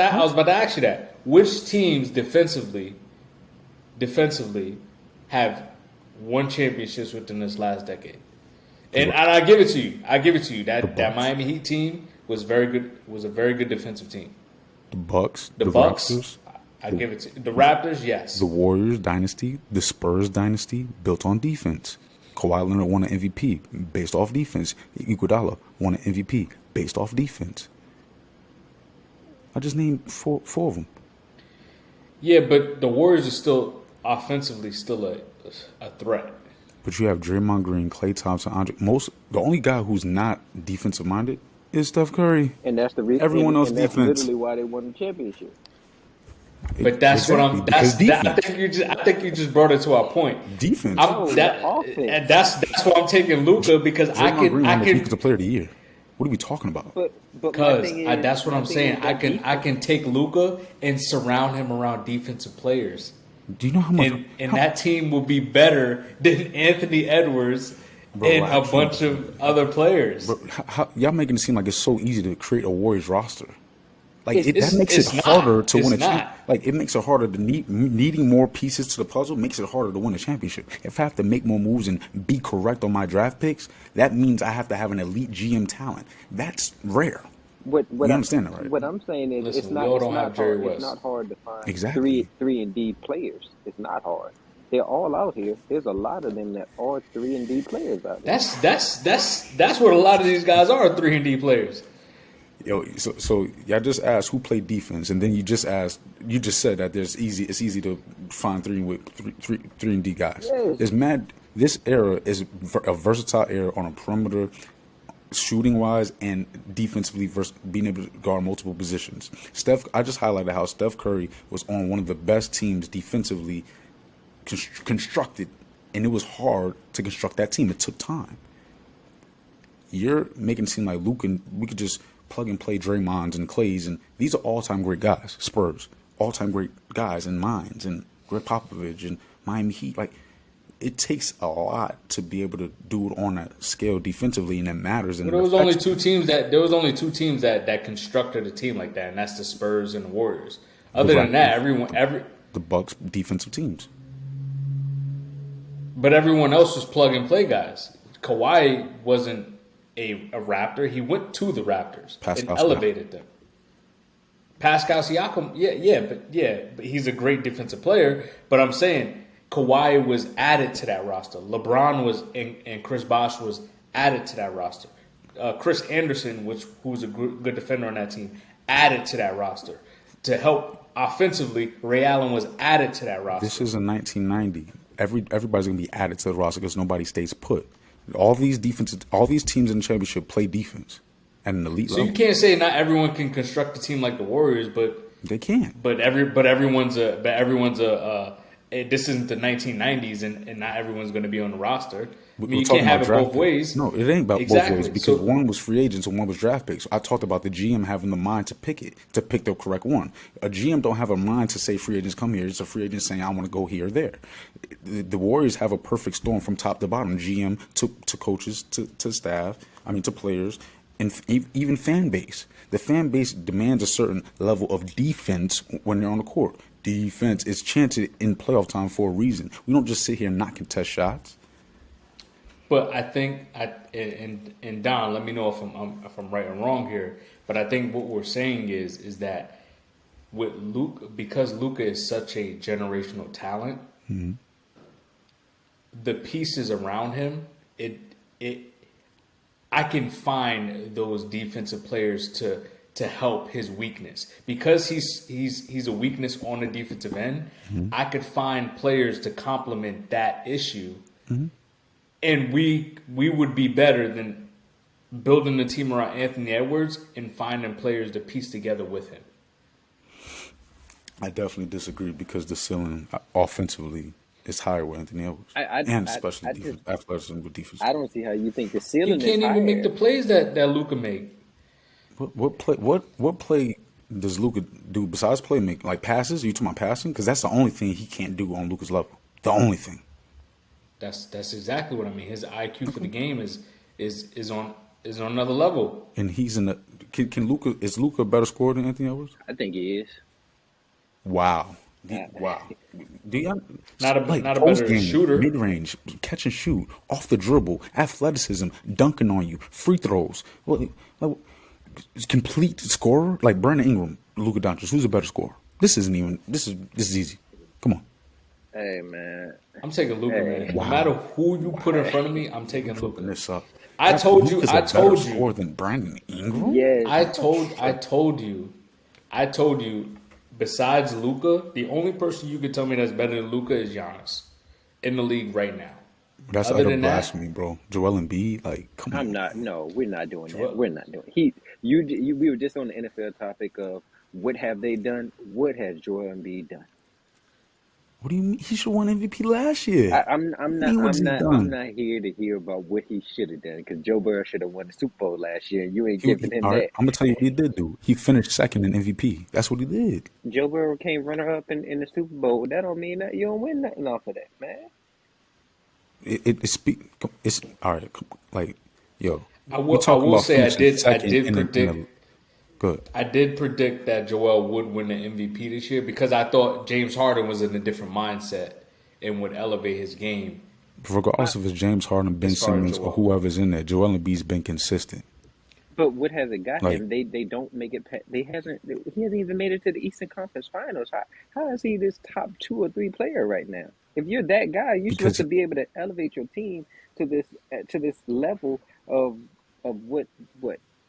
to ask you that. Which teams defensively have won championships within this last decade? And I give it to you. That Miami Heat team was very good. Was a very good defensive team. The Bucks. The Bucks. Raptors. I give it to you. The Raptors, yes. The Warriors dynasty, the Spurs dynasty, built on defense. Kawhi Leonard won an MVP based off defense. Iguodala won an MVP based off defense. I just named four of them. Yeah, but the Warriors are still offensively a threat. But you have Draymond Green, Klay Thompson, the only guy who's not defensive minded is Steph Curry. And that's the reason. Everyone else that's defense. literally why they won the championship. But that's exactly, what I'm. I think you just brought it to our point. Defense. That's why I'm taking Luka because Draymond I can. Defensive player of the year. What are we talking about? But because that's what I'm saying. I can take Luka and surround him around defensive players. Do you know how much? And that team will be better than Anthony Edwards and a bunch of other players. Bro, y'all making it seem like it's so easy to create a Warriors roster. Like that makes it harder to win a championship. Like it makes it harder to needing more pieces to the puzzle makes it harder to win a championship. If I have to make more moves and be correct on my draft picks, that means I have to have an elite GM talent. That's rare. You understand that, right? What I'm saying is it's not hard to find three and D players. It's not hard. They're all out here. There's a lot of them that are 3 and D players out there. That's what a lot of these guys are 3 and D players. Yo, so y'all just asked who played defense, and then you just said that it's easy to find three and D guys. Yes. This era is a versatile era on a perimeter, shooting wise and defensively, being able to guard multiple positions. I just highlighted how Steph Curry was on one of the best teams defensively constructed, and it was hard to construct that team. It took time. You're making it seem like Luke and we could just plug and play Draymonds and Clays, and these are all-time great guys. Spurs, all-time great guys, and Mines, and Greg Popovich, and Miami Heat. Like, it takes a lot to be able to do it on that scale defensively, and it matters. There was only two teams that constructed a team like that, and that's the Spurs and the Warriors. Other than that, the Bucks defensive teams. But everyone else was plug and play guys. Kawhi wasn't a Raptor. He went to the Raptors and elevated them. Pascal Siakam, but he's a great defensive player. But I'm saying Kawhi was added to that roster. LeBron was and Chris Bosh was added to that roster. Chris Anderson, who was a good defender on that team, added to that roster to help offensively. Ray Allen was added to that roster. This is in 1990. Everybody's gonna be added to the roster because nobody stays put. All these teams in the championship play defense at an elite level. So you can't say not everyone can construct a team like the Warriors, but they can. But everyone's a this isn't the 1990s, and not everyone's going to be on the roster. I mean, We're you can't talking have about it both draft picks. ways. No, it ain't about both ways Exactly. because So, one was free agents and one was draft picks. I talked about the GM having the mind to pick the correct one. A GM don't have a mind to say free agents come here. It's a free agent saying I want to go here or there. The Warriors have a perfect storm from top to bottom. GM to coaches to staff. I mean to players and even fan base. The fan base demands a certain level of defense when they're on the court. Defense is chanted in playoff time for a reason. We don't just sit here and not contest shots. but I think and Don, let me know if I'm right or wrong here. But I think what we're saying is that with Luke, because Luka is such a generational talent, the pieces around him, it I can find those defensive players to help his weakness because he's a weakness on the defensive end. I could find players to complement that issue, and we would be better than building the team around Anthony Edwards and finding players to piece together with him. I definitely disagree because the ceiling offensively is higher with Anthony Edwards, and especially athleticism with defense. I don't see how you think the He ceiling is can't even make the higher. plays that Luka make. What play does Luka do besides play make like passes? Are you talking about passing? Because that's the only thing he can't do on Luka's level. The only thing. That's exactly what I mean. His IQ for the game is on another level. And he's in the can Luka is Luka a better scorer than Anthony Edwards? I think he is. Wow. Uh, Wow. Do you Not a like better post game, shooter. mid range, catch and shoot, off the dribble, athleticism, dunking on you, free throws. Like, complete scorer like Brandon Ingram, Luka Doncic. Who's a better scorer? This is easy. Come on. Hey man. I'm taking Luka, Hey. man. Wow. No matter who you put in front of me, I'm taking Flipping Luka. this up. I told you. Luka's I a better told scorer you. than Brandon Ingram. Yes. I told you. Besides Luka, the only person you could tell me that's better than Luka is Giannis in the league right now. That's Other utter than that, blasphemy, bro. Joel Embiid, like, come I'm on. not. No, we're not doing that. Joel- We're not doing. We were just on the NFL topic of what have they done? What has Joel Embiid done? What do you mean? He should have won MVP last year. I'm What do you mean, what's he I'm done? not here to hear about what he should have done because Joe Burrow should have won the Super Bowl last year, and you ain't giving him All right, that. I'm gonna tell you what he did do. He finished second in MVP. That's what he did. Joe Burrow came runner up in the Super Bowl. That don't mean that you don't win nothing off of that, man. It's all right. Like, yo, I we will talking about say I finishing did second in predict. the good. I did predict that Joel would win the MVP this year because I thought James Harden was in a different mindset and would elevate his game. Regardless if it's James Harden, Ben As far as Simmons, or Joel. whoever's in there, Joel Embiid's been consistent. But what has it got Like, him? They don't make it. He hasn't even made it to the Eastern Conference Finals. How is he this top 2 or 3 player right now? If you're that guy, you're supposed because to be able to elevate your team to this level of what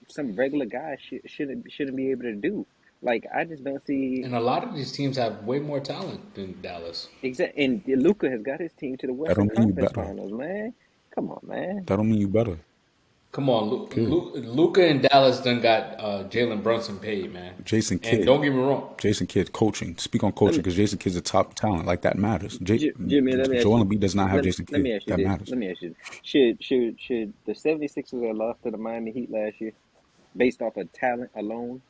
some regular guy shouldn't be able to do. Like I just don't see. And a lot of these teams have way more talent than Dallas. And Luka has got his team to the that Western don't mean you Conference better. Finals, man. Come on, man. That don't mean you better. Come on, Period. Luka and Dallas done got Jalen Brunson paid, man. Jason And Kidd. don't get me wrong. Jason Kidd coaching. Speak on coaching because Jason Kidd's a top talent. Like that matters. Jimmy, let me ask Joel you. Embiid does not have Let, Jason let me Kidd. ask you That this. matters. Let me ask you. Should the 76ers have lost to the Miami Heat last year based off of talent alone?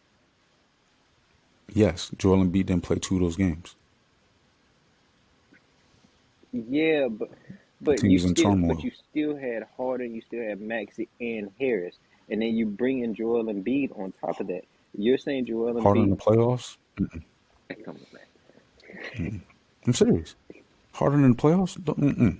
Yes, Joel Embiid didn't play 2 of those games. Yeah, The but team you was in still turmoil. had Harden, you still had Maxey and Harris, and then you bring in Joel Embiid on top of that. You're saying Joel Harder in the Embiid? playoffs? Come on, man. I'm serious. Harder in the playoffs?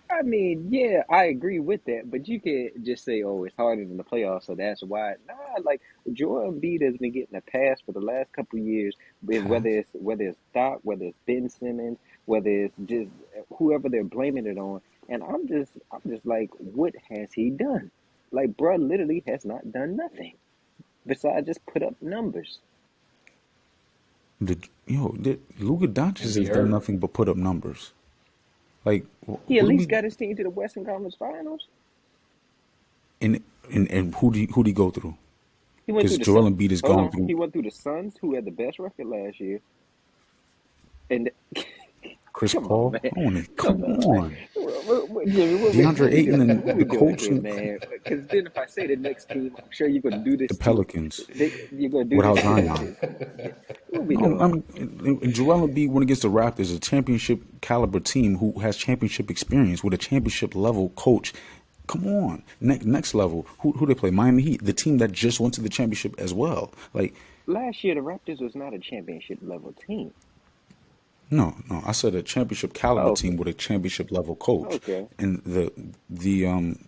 I mean, yeah, I agree with that, but you can't just say, "Oh, it's harder than the playoffs, so that's why." Nah, like Joel Embiid has been getting a pass for the last couple of years, Pass? whether it's Doc, whether it's Ben Simmons, whether it's just whoever they're blaming it on, and I'm just like, what has he done? Like, bruh, literally has not done nothing besides just put up numbers. Luka Doncic And has be done hurt. nothing but put up numbers. Like, He at who do least we got his team to the Western Conference Finals. and who do he go through? He went Because through the Joel Sun. Embiid has Hold gone on, he through. went through the Suns, who had the best record last year, and Chris Come on, Paul. man. I want to come Come on, man. on. Jimmy, DeAndre Ayton what and we the doing coach, here, man? Because then if I say the next team, I'm sure you're gonna do the this too. Pelicans, You're gonna do this without to them Zion. too. What we No, I doing? mean, and Joel Embiid went against the Raptors, a championship caliber team who has championship experience with a championship level coach. Come on, next level. Who they play? Miami Heat, the team that just went to the championship as well. Like, Last year, the Raptors was not a championship level team. no, I said a championship caliber Oh, team with a championship level coach, okay. and the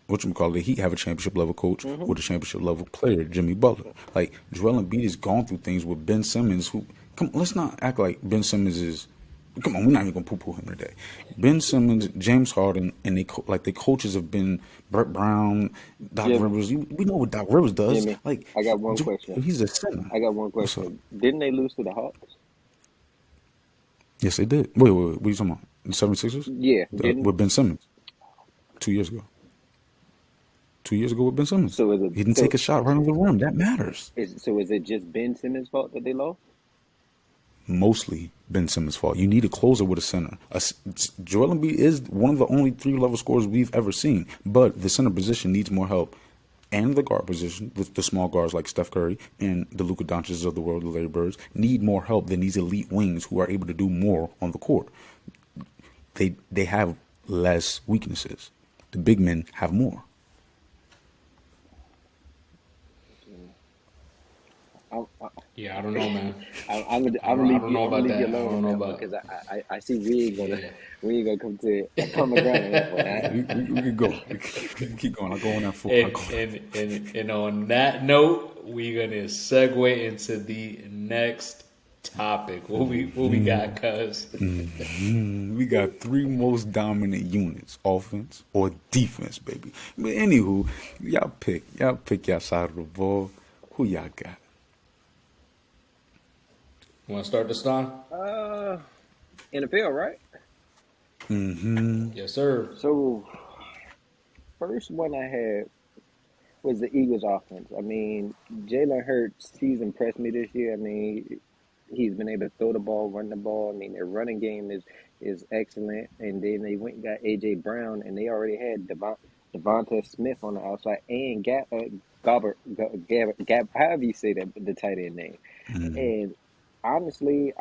whatchamacallit, the Heat have a championship level coach Mm-hmm. with a championship level player, Jimmy Butler. Like Joel Embiid has gone through things with Ben Simmons. Who come? Let's not act like Ben Simmons is. Come on, we're not even gonna poo-poo him today. Ben Simmons, James Harden, and the coaches have been Brett Brown, Doc Jimmy, Rivers. We know what Doc Rivers does. Jimmy, Like I got one question. he's a sinner. I got one What's up? question. Didn't they lose to the Hawks? Yes, they did. Wait. What are you talking about? The 76ers? Yeah, didn't. With Ben Simmons 2 years ago. 2 years ago with Ben Simmons. So is it He didn't take a shot right over the rim. That matters. is it just Ben Simmons' fault that they lost? Mostly Ben Simmons' fault. You need a closer with a center. Joel Embiid is one of the only three-level scorers we've ever seen, but the center position needs more help. And the guard position, the small guards like Steph Curry and the Luka Doncic's of the world, the Larry Birds, need more help than these elite wings who are able to do more on the court. They have less weaknesses. The big men have more. Yeah, I don't know, man. I'm gonna I leave don't you. know I'm gonna about leave you that. I alone don't on know that one about. because I see Yeah. we ain't gonna come to a common ground on that one. We could go. We can keep going. I'll go on that foot. And on that note, we're gonna segue into the next topic. What we got, cuz? We got three most dominant units, offense or defense, baby. But anywho, y'all pick y'all side of the ball. Who y'all got? You want to start this time? NFL, right? Yes, sir. So first one I had was the Eagles offense. I mean, Jalen Hurts, he's impressed me this year. I mean, he's been able to throw the ball, run the ball. I mean, their running game is excellent. And then they went and got AJ Brown, and they already had Devonta Smith on the outside and Gab, however you say that, the tight end name. And honestly,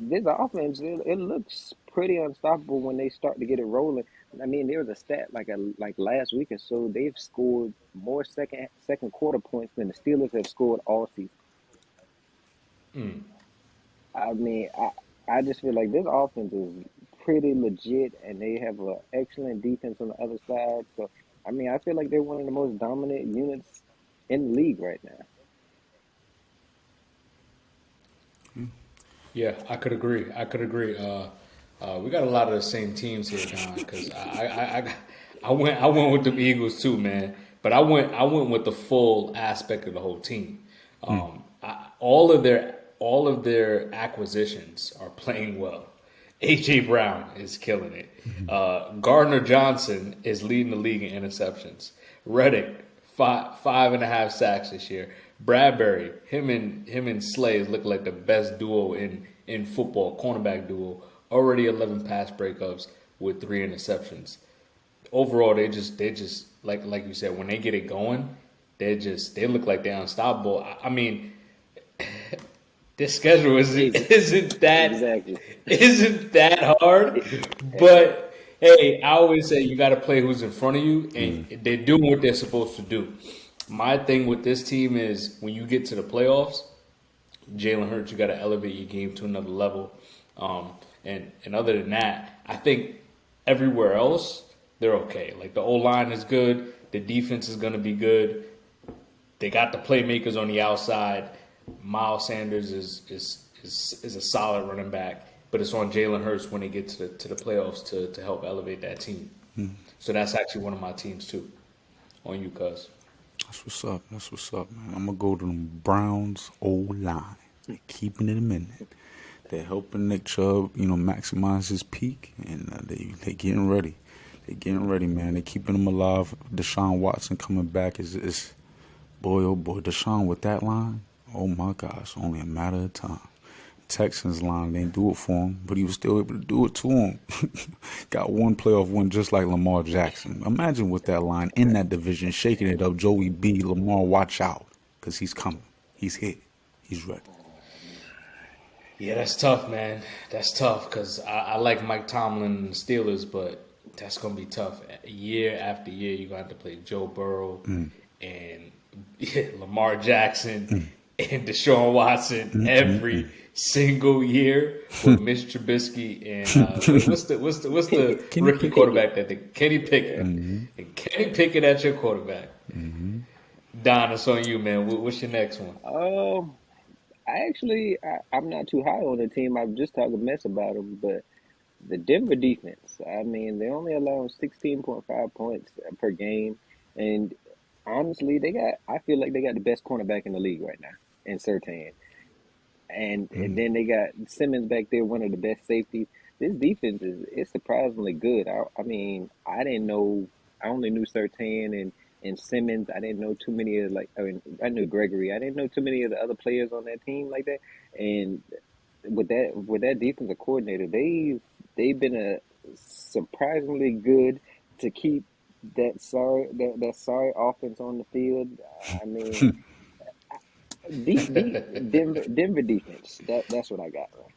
this offense it looks pretty unstoppable when they start to get it rolling. I mean, there was a stat like last week or so, they've scored more second quarter points than the Steelers have scored all season. I mean, I just feel like this offense is pretty legit, and they have an excellent defense on the other side. So, I mean, I feel like they're one of the most dominant units in the league right now. Yeah, I could agree. We got a lot of the same teams here, Don. Because I went with the Eagles too, man. But I went with the full aspect of the whole team. All of their acquisitions are playing well. AJ Brown is killing it. Gardner Johnson is leading the league in interceptions. Reddick, 5.5 sacks this year. Bradbury, him and Slay look like the best duo in football, cornerback duo. Already 11 pass breakups with 3 interceptions. Overall, they just like you said, when they get it going, they look like they're unstoppable. I mean, this schedule isn't that hard, but hey, I always say you got to play who's in front of you, and they're doing what they're supposed to do. My thing with this team is when you get to the playoffs, Jalen Hurts, you got to elevate your game to another level. And other than that, I think everywhere else they're okay. Like the O-line is good, the defense is going to be good. They got the playmakers on the outside. Miles Sanders is a solid running back, but it's on Jalen Hurts when they get to the playoffs to help elevate that team. So that's actually one of my teams too. On you, cuz. That's what's up, man. I'm gonna go to the Browns O-line. They're keeping it a minute. They're helping Nick Chubb, maximize his peak, and they getting ready. They're getting ready, man. They're keeping him alive. Deshaun Watson coming back is boy, oh boy, Deshaun with that line. Oh my gosh, only a matter of time. Texans line didn't do it for him, but he was still able to do it to him. Got one playoff win just like Lamar Jackson. Imagine with that line in that division, shaking it up. Joey B, Lamar, watch out, because he's coming. He's here. He's ready. Yeah, that's tough, man. That's tough because I like Mike Tomlin and the Steelers, but that's going to be tough. Year after year, you're going to have to play Joe Burrow and Lamar Jackson and Deshaun Watson every single year with Mitch Trubisky and what's the rookie quarterback that Kenny Pickett and Kenny Pickett at your quarterback. Don, it's on you, man. What's your next one? I'm not too high on the team. I've just talked a mess about them, but the Denver defense, I mean, they only allow 16.5 points per game, and honestly, I feel like they got the best cornerback in the league right now in Surtain. And then they got Simmons back there, one of the best safeties. This defense is surprisingly good. I mean, I didn't know. I only knew Surtain and Simmons. I didn't know too many of I knew Gregory. I didn't know too many of the other players on that team like that. And with that defensive coordinator, they've been a surprisingly good to keep that sorry offense on the field. I mean. Denver defense. That's what I got. Right?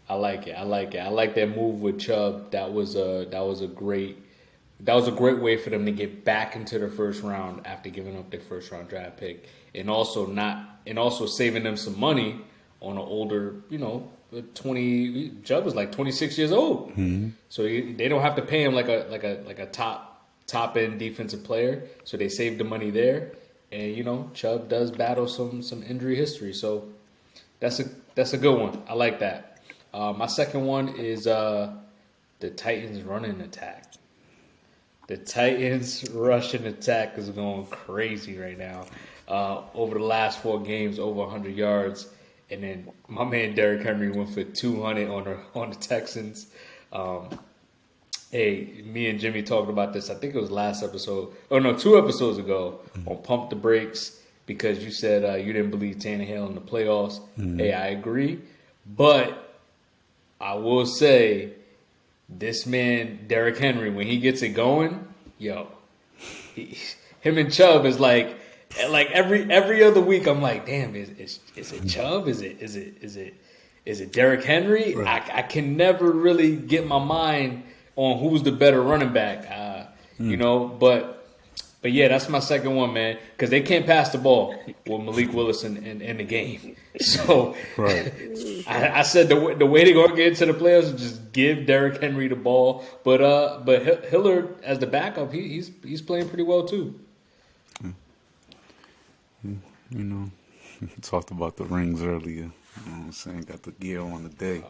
I like it. I like that move with Chubb. That was a great way for them to get back into the first round after giving up their first round draft pick, and also saving them some money on an older, 20. Chubb was like 26 years old, so they don't have to pay him like a top end defensive player. So they saved the money there. And Chubb does battle some injury history, so that's a good one. I like that. My second one is the Titans running attack. The Titans rushing attack is going crazy right now. Over the last 4 games, over 100 yards, and then my man Derrick Henry went for 200 on the Texans. Hey, me and Jimmy talked about this. I think it was last episode. Oh, no, 2 episodes ago on Pump the Brakes because you said you didn't believe Tannehill in the playoffs. Hey, I agree. But I will say this man, Derrick Henry, when he gets it going, him and Chubb is like every other week I'm like, damn, is it Chubb? Is it Derrick Henry? Right. I can never really get my mind on who's the better running back, but yeah, that's my second one, man, because they can't pass the ball with Malik Willis in the game. So Right. I said the way they're going to get into the playoffs is just give Derrick Henry the ball, but Hillard as the backup, he's playing pretty well too. Talked about the rings earlier. You know what I'm saying? Got the gear on the day.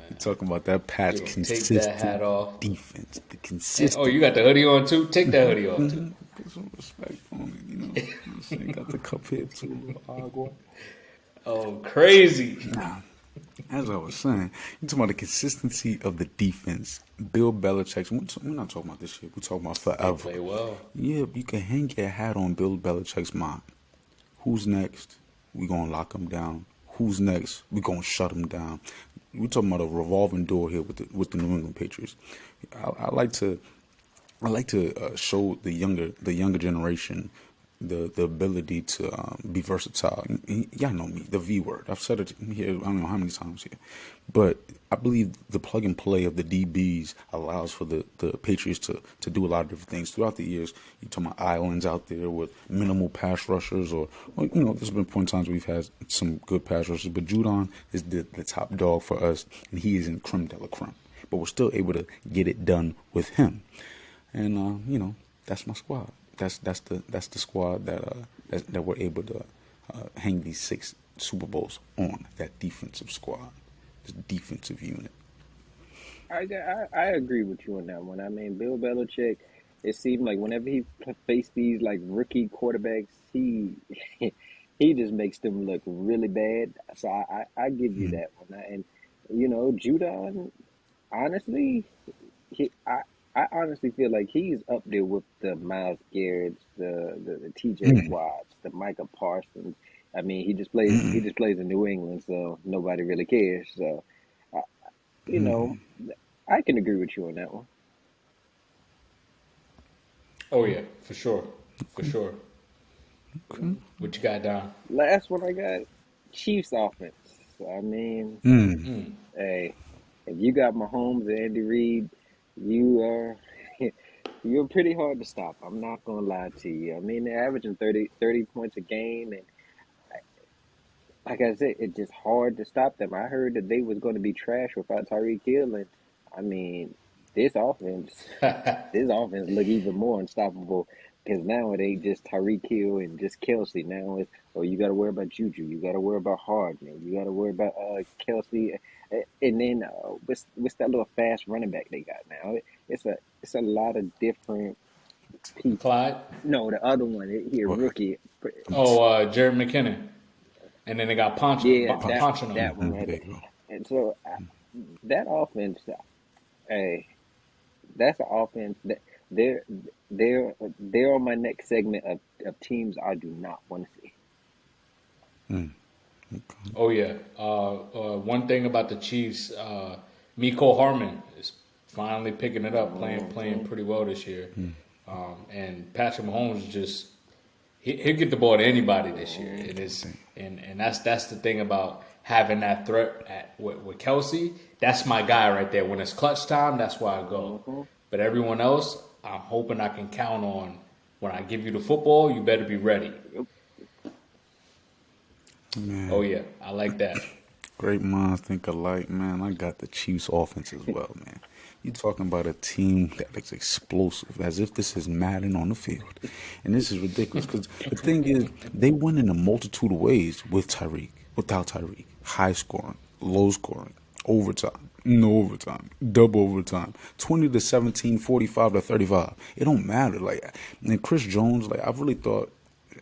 You're talking about that patch consistent take that hat off. defense. The consistent. Oh, you got the hoodie on too? Take that hoodie off too. Put some respect on it, you know. You know what I'm saying? Got the cup here too. Agua. Oh, crazy. Now, as I was saying, you're talking about the consistency of the defense. Bill Belichick, we're not talking about this year. We're talking about forever. They play well. Yeah, you can hang your hat on Bill Belichick's mind. Who's next? We gonna lock him down. Who's next? We gonna shut him down. We're talking about a revolving door here with the New England Patriots. I like to show the younger generation the ability to be versatile. Y'all know me, the V word. I've said it here, I don't know how many times here. But I believe the plug and play of the DBs allows for the Patriots to do a lot of different things. Throughout the years, you're talking about islands out there with minimal pass rushers or there's been point times we've had some good pass rushers, but Judon is the top dog for us, and he is in creme de la creme. But we're still able to get it done with him. And, that's my squad. That's the squad that we're able to hang these 6 Super Bowls on. That defensive squad, this defensive unit. I agree with you on that one. I mean, Bill Belichick. It seemed like whenever he faced these like rookie quarterbacks, he he just makes them look really bad. So I give you that one. And Judon, honestly, I honestly feel like he's up there with the Myles Garrett's, the T.J. Watts, the Micah Parsons. I mean, he just plays in New England, so nobody really cares. So, I, you know, I can agree with you on that one. Oh yeah, for sure, for sure. What you got down? Last one I got, Chiefs offense. I mean, hey, if you got Mahomes and Andy Reid, you are you're pretty hard to stop. I'm not gonna lie to you. I mean, they're averaging 30 points a game, and like I said, it's just hard to stop them. I heard that they was going to be trash without Tyreek Hill, and I mean, this offense, this offense look even more unstoppable because now it ain't just Tyreek Hill and just Kelsey. Now it's you got to worry about Juju, you got to worry about Hardman, you got to worry about Kelsey, and then what's that little fast running back they got now? It's a lot of different people. Clyde? No, the other one here, Well, rookie. Oh, Jared McKinnon. And then they got Yeah, that Ponchino. one right there there. you go. And so that offense, hey, that's an offense that they're they're on my next segment of teams I do not want to see. Oh yeah. One thing about the Chiefs, Miko Harmon is finally picking it up, playing pretty well this year. And Patrick Mahomes just he'll get the ball to anybody this year. And that's the thing about having that threat with Kelsey. That's my guy right there. When it's clutch time, that's where I go. But everyone else, I'm hoping I can count on. When I give you the football, you better be ready. Man, Oh yeah, I like that. great minds think alike, man. I got the Chiefs offense as well, man. You talking about a team that is explosive, as if this is Madden on the field. And this is ridiculous because the thing is, they win in a multitude of ways with Tyreek, without Tyreek. High scoring, low scoring, overtime, no overtime, double overtime, 20 to 17, 45 to 35. It don't matter. Like, and Chris Jones, like, I really thought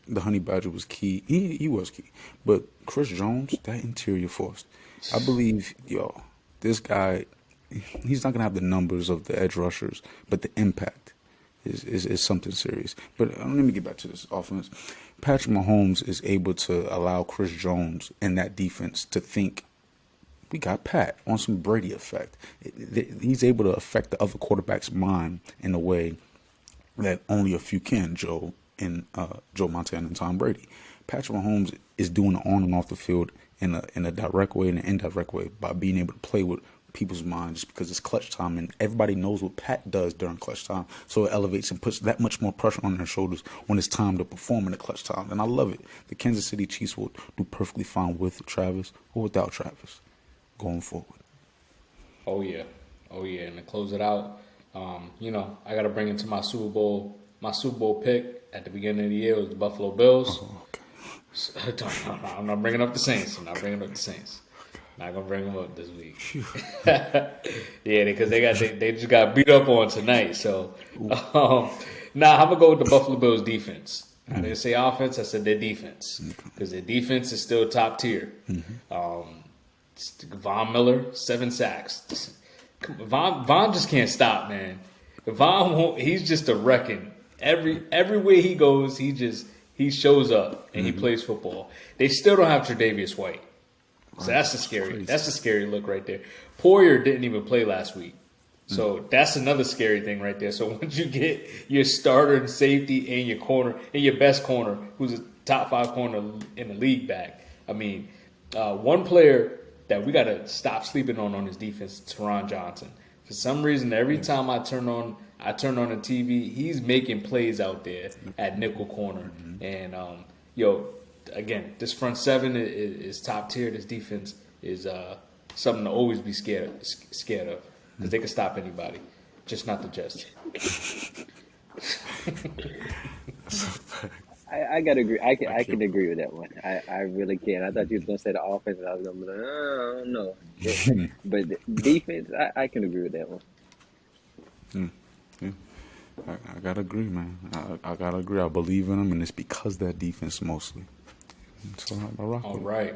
the Honey Badger was key. He was key. But Chris Jones, that interior force, I believe, this guy, he's not going to have the numbers of the edge rushers, but the impact is something serious. But let me get back to this offense. Patrick Mahomes is able to allow Chris Jones and that defense to think, we got Pat on some Brady effect. He's able to affect the other quarterback's mind in a way that only a few can, Joe Montana and Tom Brady. Patrick Mahomes is doing it on and off the field in a direct way and an indirect way by being able to play with people's minds just because it's clutch time and everybody knows what Pat does during clutch time, so it elevates and puts that much more pressure on their shoulders when it's time to perform in the clutch time. And I love it. The Kansas City Chiefs will do perfectly fine with Travis or without Travis going forward. Oh yeah, and to close it out, I got to bring into my Super Bowl pick at the beginning of the year was the Buffalo Bills. Oh, okay. I'm not bringing up the Saints. Not gonna bring them up this week. Yeah, because they just got beat up on tonight. So, I'm gonna go with the Buffalo Bills defense. I didn't say offense. I said their defense because their defense is still top tier. Von Miller, 7 sacks. Von just can't stop, man. He's just a wrecking. Everywhere he goes, he shows up and he plays football. They still don't have Tre'Davious White. So that's a scary look right there. Poyer didn't even play last week. So that's another scary thing right there. So once you get your starter and safety and your corner and your best corner, who's a top 5 corner in the league back, I mean, one player that we got to stop sleeping on his defense is Teron Johnson. For some reason, every time I turn on the TV, he's making plays out there at nickel corner. And, again, this front seven is top tier. This defense is something to always be scared of because they can stop anybody, just not the Jets. I gotta agree. I can agree with that one. I really can. I thought you was gonna say the offense, and I was gonna be like, I don't know. But the defense, I can agree with that one. Yeah. I gotta agree, man. I gotta agree. I believe in them, and it's because of that defense mostly. So I rock All with it. right.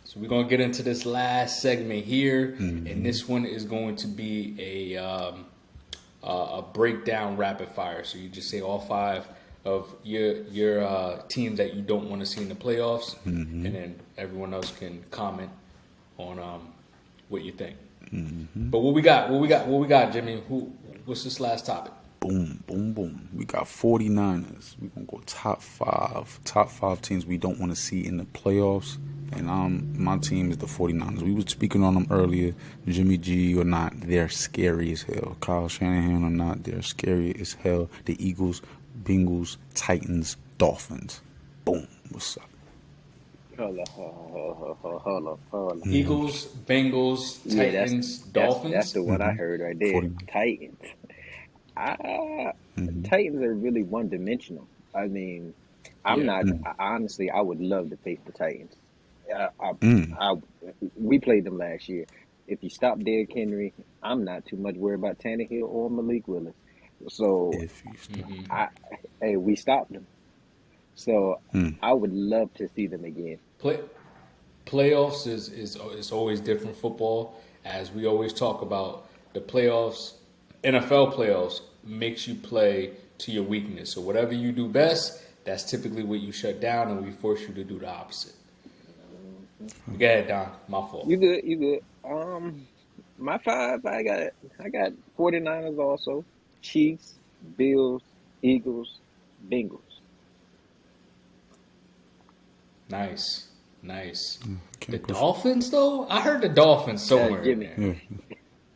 So we're gonna get into this last segment here, and this one is going to be a breakdown rapid fire. So you just say all 5 of your teams that you don't want to see in the playoffs, and then everyone else can comment on what you think. But what we got, Jimmy? What's this last topic? Boom, boom, boom. We got 49ers. We're going to go top five teams we don't want to see in the playoffs. And my team is the 49ers. We were speaking on them earlier. Jimmy G or not, they're scary as hell. Kyle Shanahan or not, they're scary as hell. The Eagles, Bengals, Titans, Dolphins. Boom. What's up? Hold on. Eagles, Bengals, Titans, Dolphins. That's the one I heard right there. 49ers. Titans. Titans are really one dimensional. I mean, honestly, I would love to face the Titans. We played them last year. If you stop Derrick Henry, I'm not too much worried about Tannehill or Malik Willis. So, we stopped them. So I would love to see them again. Playoffs is always different football. As we always talk about, the playoffs, NFL playoffs, makes you play to your weakness. So whatever you do best, that's typically what you shut down, and we force you to do the opposite. Go ahead, Don. My fault. You good. My five, I got 49ers also. Chiefs, Bills, Eagles, Bengals. Nice. The Dolphins, though? I heard the Dolphins somewhere in there.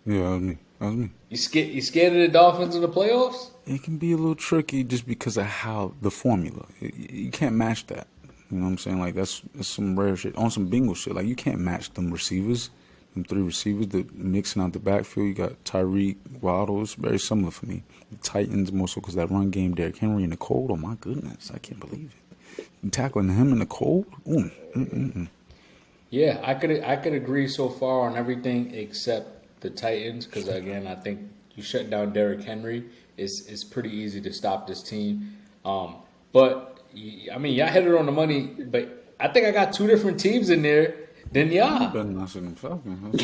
Yeah, that was me. You scared of the Dolphins in the playoffs? It can be a little tricky just because of how the formula. You can't match that. You know what I'm saying? Like, that's some rare shit. On some Bengal shit, like, you can't match them receivers, them three receivers, mixing out the backfield. You got Tyreek, Waddle. It's very similar for me. The Titans, more so because that run game, Derrick Henry in the cold. Oh, my goodness. I can't believe it. You tackling him in the cold? Yeah, I could agree so far on everything except the Titans, because, again, I think you shut down Derrick Henry. It's pretty easy to stop this team. But I mean, y'all hit it on the money, but I think I got two different teams in there than y'all. You better not say them Falcons.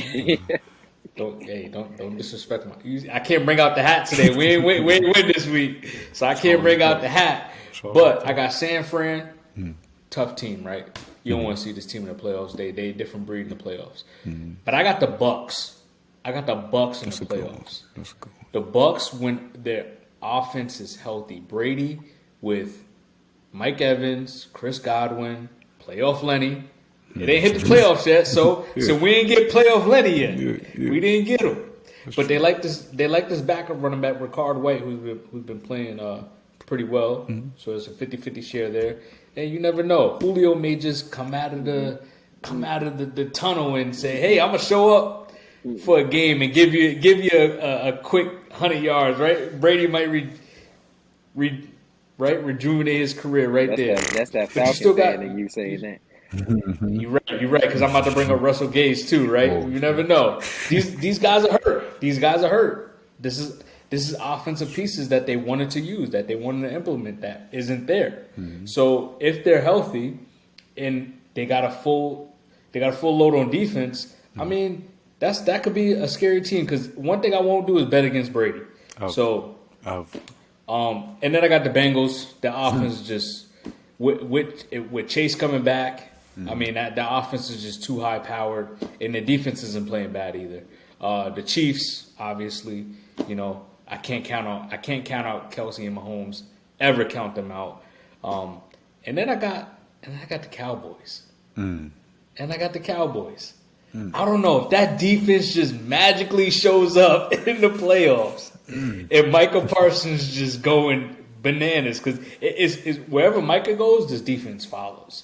Don't disrespect I can't bring out the hat today. We ain't win this week, so I can't bring out the hat. But I got San Fran, tough team, right? You don't want to see this team in the playoffs. They a different breed in the playoffs. But I got the Bucks. I got the Bucks in the playoffs. The Bucks, when their offense is healthy, Brady with Mike Evans, Chris Godwin, playoff Lenny. It ain't hit the playoffs yet, so we ain't get playoff Lenny yet. We didn't get him. But they like this backup running back, Ricard White, who's been playing pretty well. So it's a 50-50 share there. And you never know. Julio may just come out of the tunnel and say, "Hey, I'm gonna show up for a game and give you a quick 100 yards." Right? Brady might rejuvenate his career there. That's that Falcons fan and you saying that. You're right, because I'm about to bring up Russell Gage too, right? You never know. These guys are hurt. This is offensive pieces that they wanted to use, that they wanted to implement, that isn't there. So if they're healthy and they got a full load on defense, I mean, that could be a scary team, because one thing I won't do is bet against Brady. And then I got the Bengals. The offense is just with Chase coming back. I mean, the offense is just too high powered, and the defense isn't playing bad either. The Chiefs, obviously, I can't count out Kelsey and Mahomes. Ever count them out. And then I got the Cowboys. And I got the Cowboys. I don't know if that defense just magically shows up in the playoffs. And Micah Parsons just going bananas, because it's wherever Micah goes, this defense follows.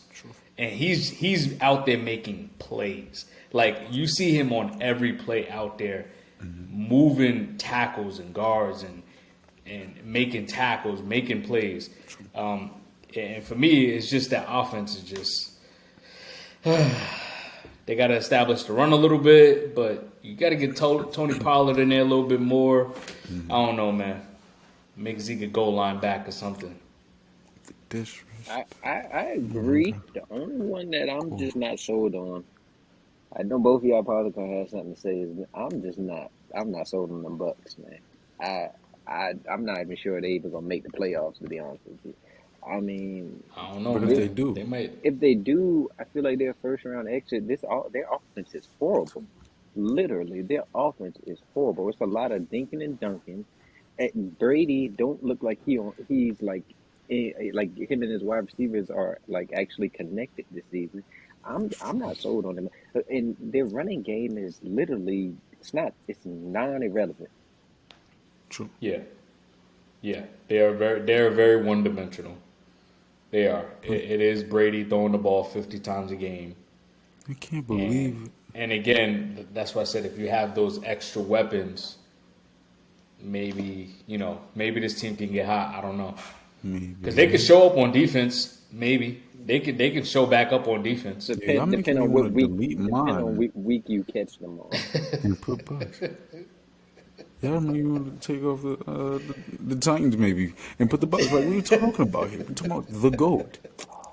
And he's out there making plays. Like, you see him on every play out there, moving tackles and guards and making tackles, making plays. And for me, it's just that offense is just they got to establish the run a little bit, but you got to get Tony Pollard in there a little bit more. I don't know, man. Make Zeke a goal line back or something. I agree. The only one that I'm just not sold on, I know both of y'all probably gonna have something to say, is I'm not sold on them Bucks, man. I'm not even sure they even gonna make the playoffs, to be honest with you. I mean, I don't know, But if they man. do, They might. if they do, I feel like their first round exit. Their offense is horrible. Literally, their offense is horrible. It's a lot of dinking and dunking. And Brady don't look like he's like him and his wide receivers are like actually connected this season. I'm not sold on them. And their running game is literally it's non-irrelevant. true. Yeah, yeah. They are very one dimensional. They are. It is Brady throwing the ball 50 times a game. I can't And believe it. and again, that's why I said if you have those extra weapons, maybe this team can get hot. I don't know because they Maybe. could show up on defense. Maybe they can show back up on defense. Yeah, y'all making Depend me on want what to week delete depend on mine week you catch them on. and put Bucks. Y'all make me want to take off the Titans maybe and put the Bucks. Like, what are you talking about here? We're talking about the GOAT.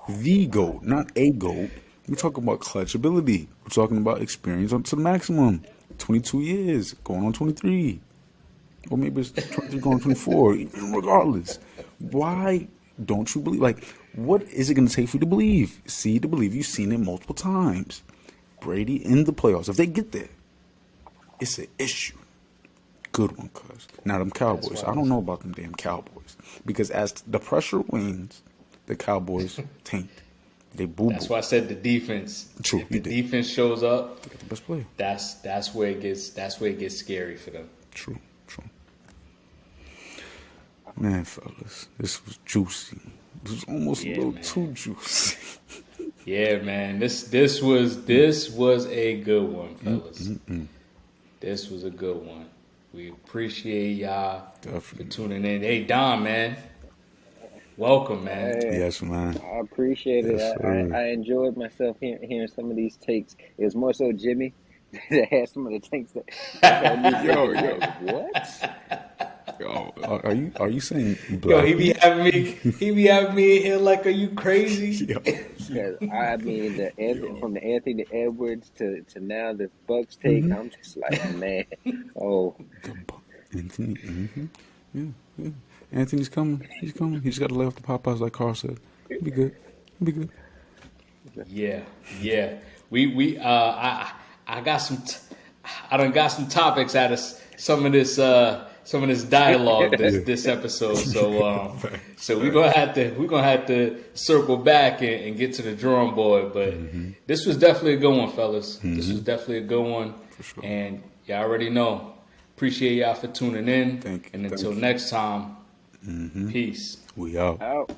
The GOAT, not a GOAT. We're talking about clutch ability. We're talking about experience up to the maximum. 22 years, going on 23. Or maybe it's 23 going on 24. Regardless. Why don't you believe? Like, what is it going to take for you to believe? See to believe. You've seen it multiple times. Brady in the playoffs. If they get there, it's an issue. Good one, cuz. Now, them That's Cowboys. why I don't know about them damn Cowboys. Because as the pressure wanes, the Cowboys taint. They boo that's boo. why I said the defense. True, If you the did. defense shows up, They got the best player. that's where it gets scary for them. True, true. Man, fellas, this was juicy. This was almost a Yeah, little man. too juicy. Yeah, man. This was a good one, fellas. This was a good one. We appreciate y'all for Definitely. tuning in. Hey, Don, man, welcome, man. Hey, Yes, man. I appreciate it. Yes, sir. I enjoyed myself hearing some of these takes. It was more so Jimmy that had some of the takes that had me Yo, thinking yo, like, what? yo. Are you saying Yo, black? he be having me in here like, are you crazy? Yo, Because I mean, yo. from the Anthony Edwards to now this Bucks take, I'm just like, man, oh, Anthony. Yeah, yeah. Anthony's coming. He's coming. He just got to lay off the Popeyes, like Carl said. He'll be good. He'll be good. Yeah, yeah. I got I done got some topics out of some of this dialogue this episode. So we're gonna have to circle back and get to the drawing board. But this was definitely a good one, fellas. This was definitely a good one. For sure. And y'all already know. Appreciate y'all for tuning in. Thank you. And until Thank you. next time, peace. We out. out.